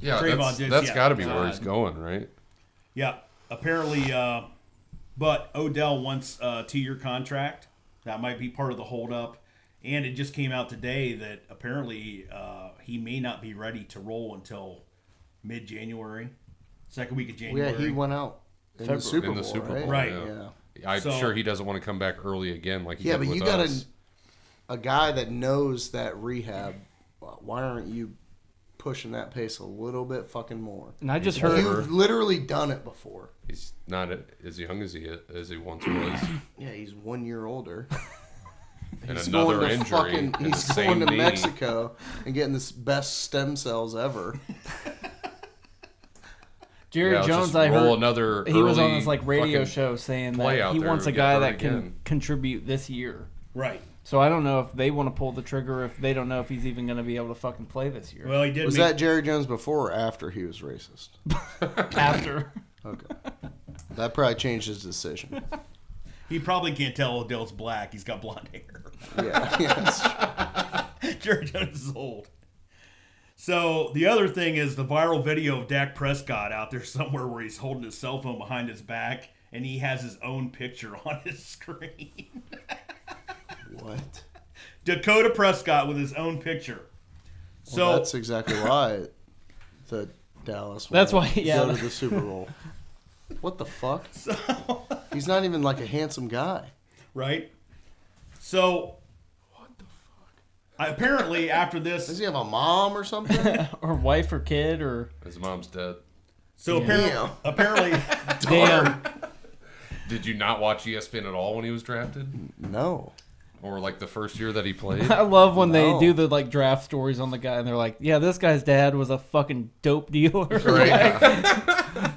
Yeah, Trayvon Diggs, that's yeah. got to be where he's going, right? Yeah. Apparently, but Odell wants a 2-year contract. That might be part of the holdup. And it just came out today that apparently he may not be ready to roll until mid-January, second week of Well, January. yeah, he went out in the Super Bowl, Right. Yeah. I'm So- sure he doesn't want to come back early again like he Yeah, did but with you got us. a guy that knows that rehab. Why aren't you pushing that pace a little bit fucking more? And I just heard. You've literally done it before. He's not as young as he once was. Yeah, he's 1 year older. And He's another going to injury. fucking. in the He's same going to knee. Mexico and getting the best stem cells ever. Jerry Yeah, I'll Jones, just I roll heard another he was on early this like radio fucking show saying play that out he there wants a and get guy hurt that can again. contribute this year. Right. So I don't know if they want to pull the trigger, if they don't know if he's even going to be able to fucking play this year. Well, he did. Was make- that Jerry Jones before or after he was racist? After. Okay. That probably changed his decision. He probably can't tell Odell's black. He's got blonde hair. Yeah. Jerry Jones is old. So the other thing is the viral video of Dak Prescott out there somewhere where he's holding his cell phone behind his back and he has his own picture on his screen. What? Dakota Prescott with his own picture. So Well, that's exactly why the Dallas. That's won't why- yeah. Go to the Super Bowl. What the fuck? He's not even like a handsome guy. right. So What the fuck? apparently after Does this, he have a mom or something? Or wife or kid or. His mom's dead. so Damn. apparently, Damn. Did you not watch ESPN at all when he was drafted? No. Or like the first year that he played? I love when they No. do the like draft stories on the guy and they're like, yeah, this guy's dad was a fucking dope dealer. Right.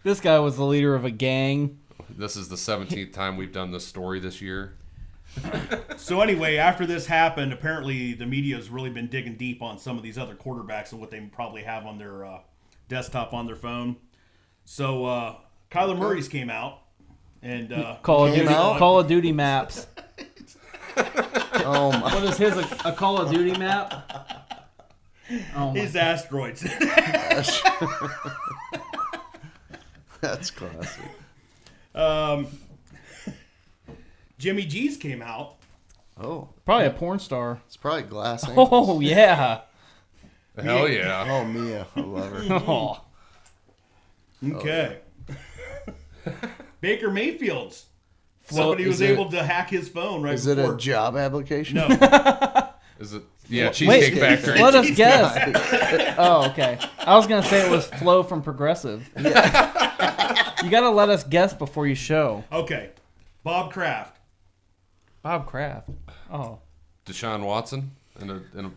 This guy was the leader of a gang. This is the 17th time we've done this story this year. So anyway, after this happened, apparently the media's really been digging deep on some of these other quarterbacks and what they probably have on their desktop on their phone. So Kyler Murray's came out and Call of Came Duty, out? Call of Duty maps. Oh my. What is his a Call of Duty map? Oh my. his asteroids. That's classic. Jimmy G's came out. Oh, Probably a porn star. it's probably glass ankles. Oh yeah. Hell yeah. Oh, Mia. I love her. Oh. Okay. Baker Mayfield's. Float- Somebody was is it- able to hack his phone right Is it before. a job application? No. Is it? Yeah, Cheesecake Wait, Factory. let us guess. Oh, okay. I was gonna say it was Flo from Progressive. You gotta let us guess before you show. Okay. Bob Kraft. Bob Kraft. Oh, Deshaun Watson in a in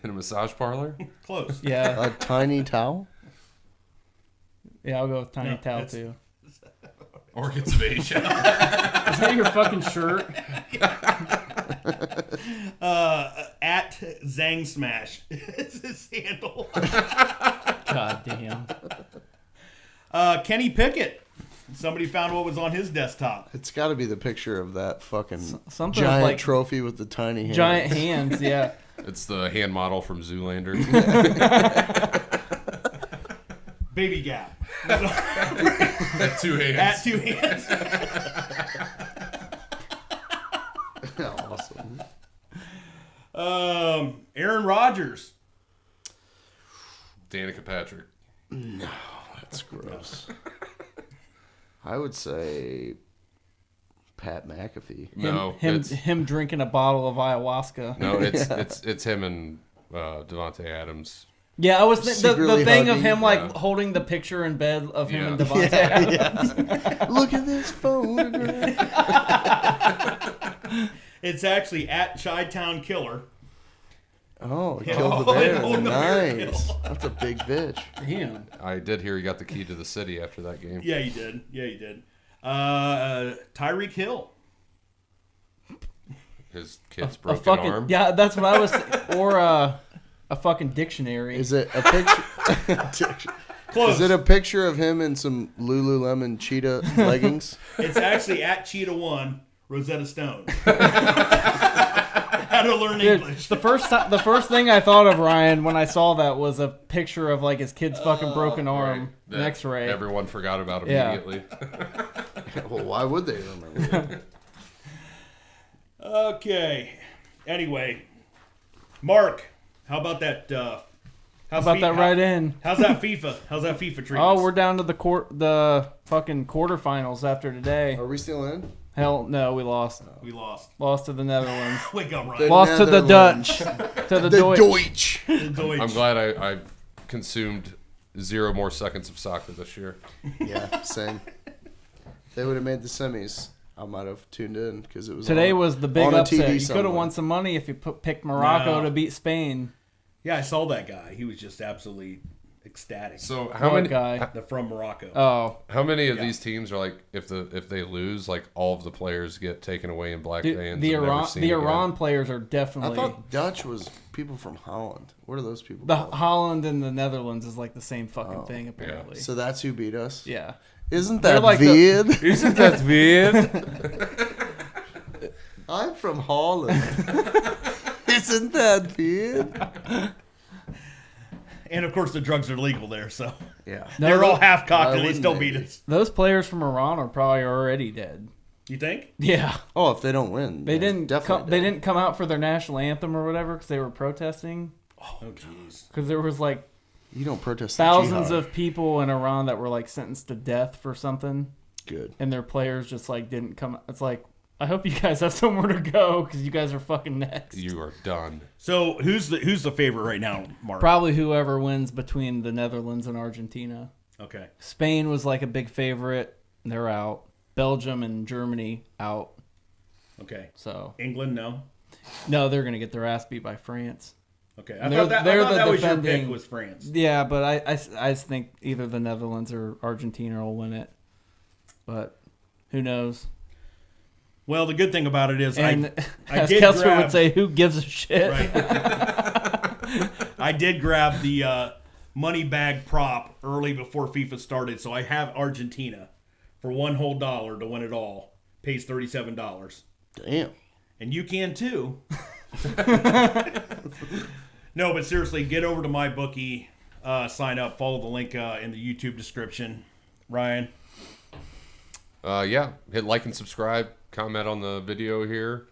a massage parlor. Close. yeah, A tiny towel? yeah. I'll go with Tiny No, Towel that's- too. Orchids of Asia. Is that your fucking shirt? At Zang Smash. It's his handle. God damn. Kenny Pickett. Somebody found what was on his desktop. It's got to be the picture of that fucking something giant like trophy with the tiny hands. Giant hands. Yeah. It's the hand model from Zoolander. Baby Gap. At 2 hands. At 2 hands. Awesome. Aaron Rodgers. Danica Patrick. That's gross. I would say Pat McAfee. No, Him drinking a bottle of ayahuasca. no, it's him and Devontae Adams Yeah, I was the Secretly thing of hugging. him like Yeah. holding the picture in bed of him Yeah. and Devontae. Yeah. Look at this photograph. It's actually at Chi-Town Killer. Oh, he Yeah. killed the Oh, bear. oh, no, Nice. bear. That's a big bitch. Damn. I did hear he got the key to the city after that game. Yeah, he did. Tyreek Hill. His kid's A broken fucking arm. yeah, that's what I was. Or a fucking dictionary. Is it a picture? Close. Is it a picture of him in some Lululemon cheetah leggings? It's actually at Cheetah One, Rosetta Stone. How to learn Dude, English. the first thing I thought of Ryan when I saw that was a picture of like his kid's fucking broken arm, That an X-ray. Everyone forgot about Yeah. immediately. Well, why would they remember? Okay. Anyway, Mark, how about that? How about that right in? How's that FIFA? How's that FIFA treatment? Oh, we're down to the fucking quarterfinals after today. Are we still in? Hell no, we lost. we lost. Lost to the Netherlands. Wake up, The Ryan. Lost to the Netherlands. Dutch. To the The Deutsch. Deutsch. The Deutsch. I'm glad I consumed 0 more seconds of soccer this year. Yeah, same. If they would have made the semis, I might have tuned in because it was Today on, was the big on a upset. TV You could have somewhere. won some money if you picked Morocco No. to beat Spain. Yeah, I saw that guy. He was just absolutely ecstatic. So how What many guy? The from Morocco. Oh, how many of these teams are like if they lose, like all of the players get taken away in black dude, vans? the and never Iran seen the again? Iran players are I definitely thought Dutch was people from Holland. What are those people the called? Holland and the Netherlands is like the same fucking thing apparently. So that's who beat us? Yeah. Isn't They're that like weird? Isn't that weird? I'm from Holland. Isn't that weird? And of course, the drugs are legal there, so Yeah. they're all half cocked why and they wouldn't still they beat be? us. Those players from Iran are probably already dead. You think? Yeah. Oh, if they don't win. They then didn't definitely they dead. didn't come out for their national anthem or whatever because they were protesting. Oh, jeez. Because there was like You don't protest the thousands jihad. of people in Iran that were like sentenced to death for something, Good. and their players just like didn't come. It's like, I hope you guys have somewhere to go because you guys are fucking next. You are done. So who's the favorite right now, Mark? Probably whoever wins between the Netherlands and Argentina. Okay. Spain was like a big favorite. They're out. Belgium and Germany out. Okay. So England, no. no, they're gonna get their ass beat by France. Okay. I They're- thought they're that the was your pick defending- was France. Yeah, but I just think either the Netherlands or Argentina will win it. But who knows? Well, the good thing about it is And I as did Kessler grab, would say, who gives a shit? right. I did grab the money bag prop early before FIFA started, so I have Argentina for $1 whole to win it all. Pays $37. Damn. And you can too. No, but seriously, get over to MyBookie, sign up, follow the link in the YouTube description. Ryan? Yeah, hit like and subscribe. Comment on the video here.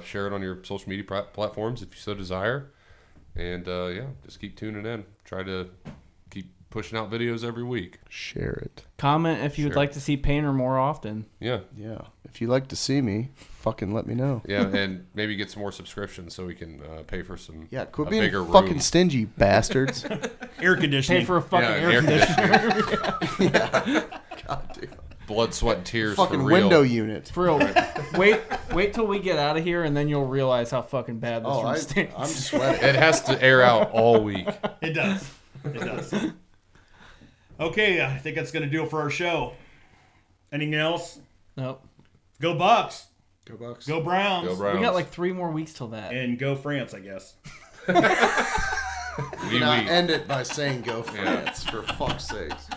Share it on your social media platforms if you so desire. And yeah, just keep tuning in. Try to keep pushing out videos every week. Share it. Comment if you would Sure. like to see Painter more often. Yeah, Yeah. If you like to see me, fucking let me know. yeah, and maybe get some more subscriptions so we can pay for some. Yeah, quit a being bigger fucking room. stingy, bastards. Air conditioning. Pay for a fucking Yeah, air conditioner. God damn. Blood, sweat, and tears. Fucking for real. window unit. For real. Wait till we get out of here, and then you'll realize how fucking bad this Oh, room I'm stinks. sweating. It has to air out all week. It does. It does. Okay, I think that's going to do it for our show. Anything else? Nope. Go Bucks. Go Bucks. Go Browns. Go Browns. We got like 3 more weeks till that. And go France, I guess. Oui, Now oui. end it by saying go France, for fuck's sakes.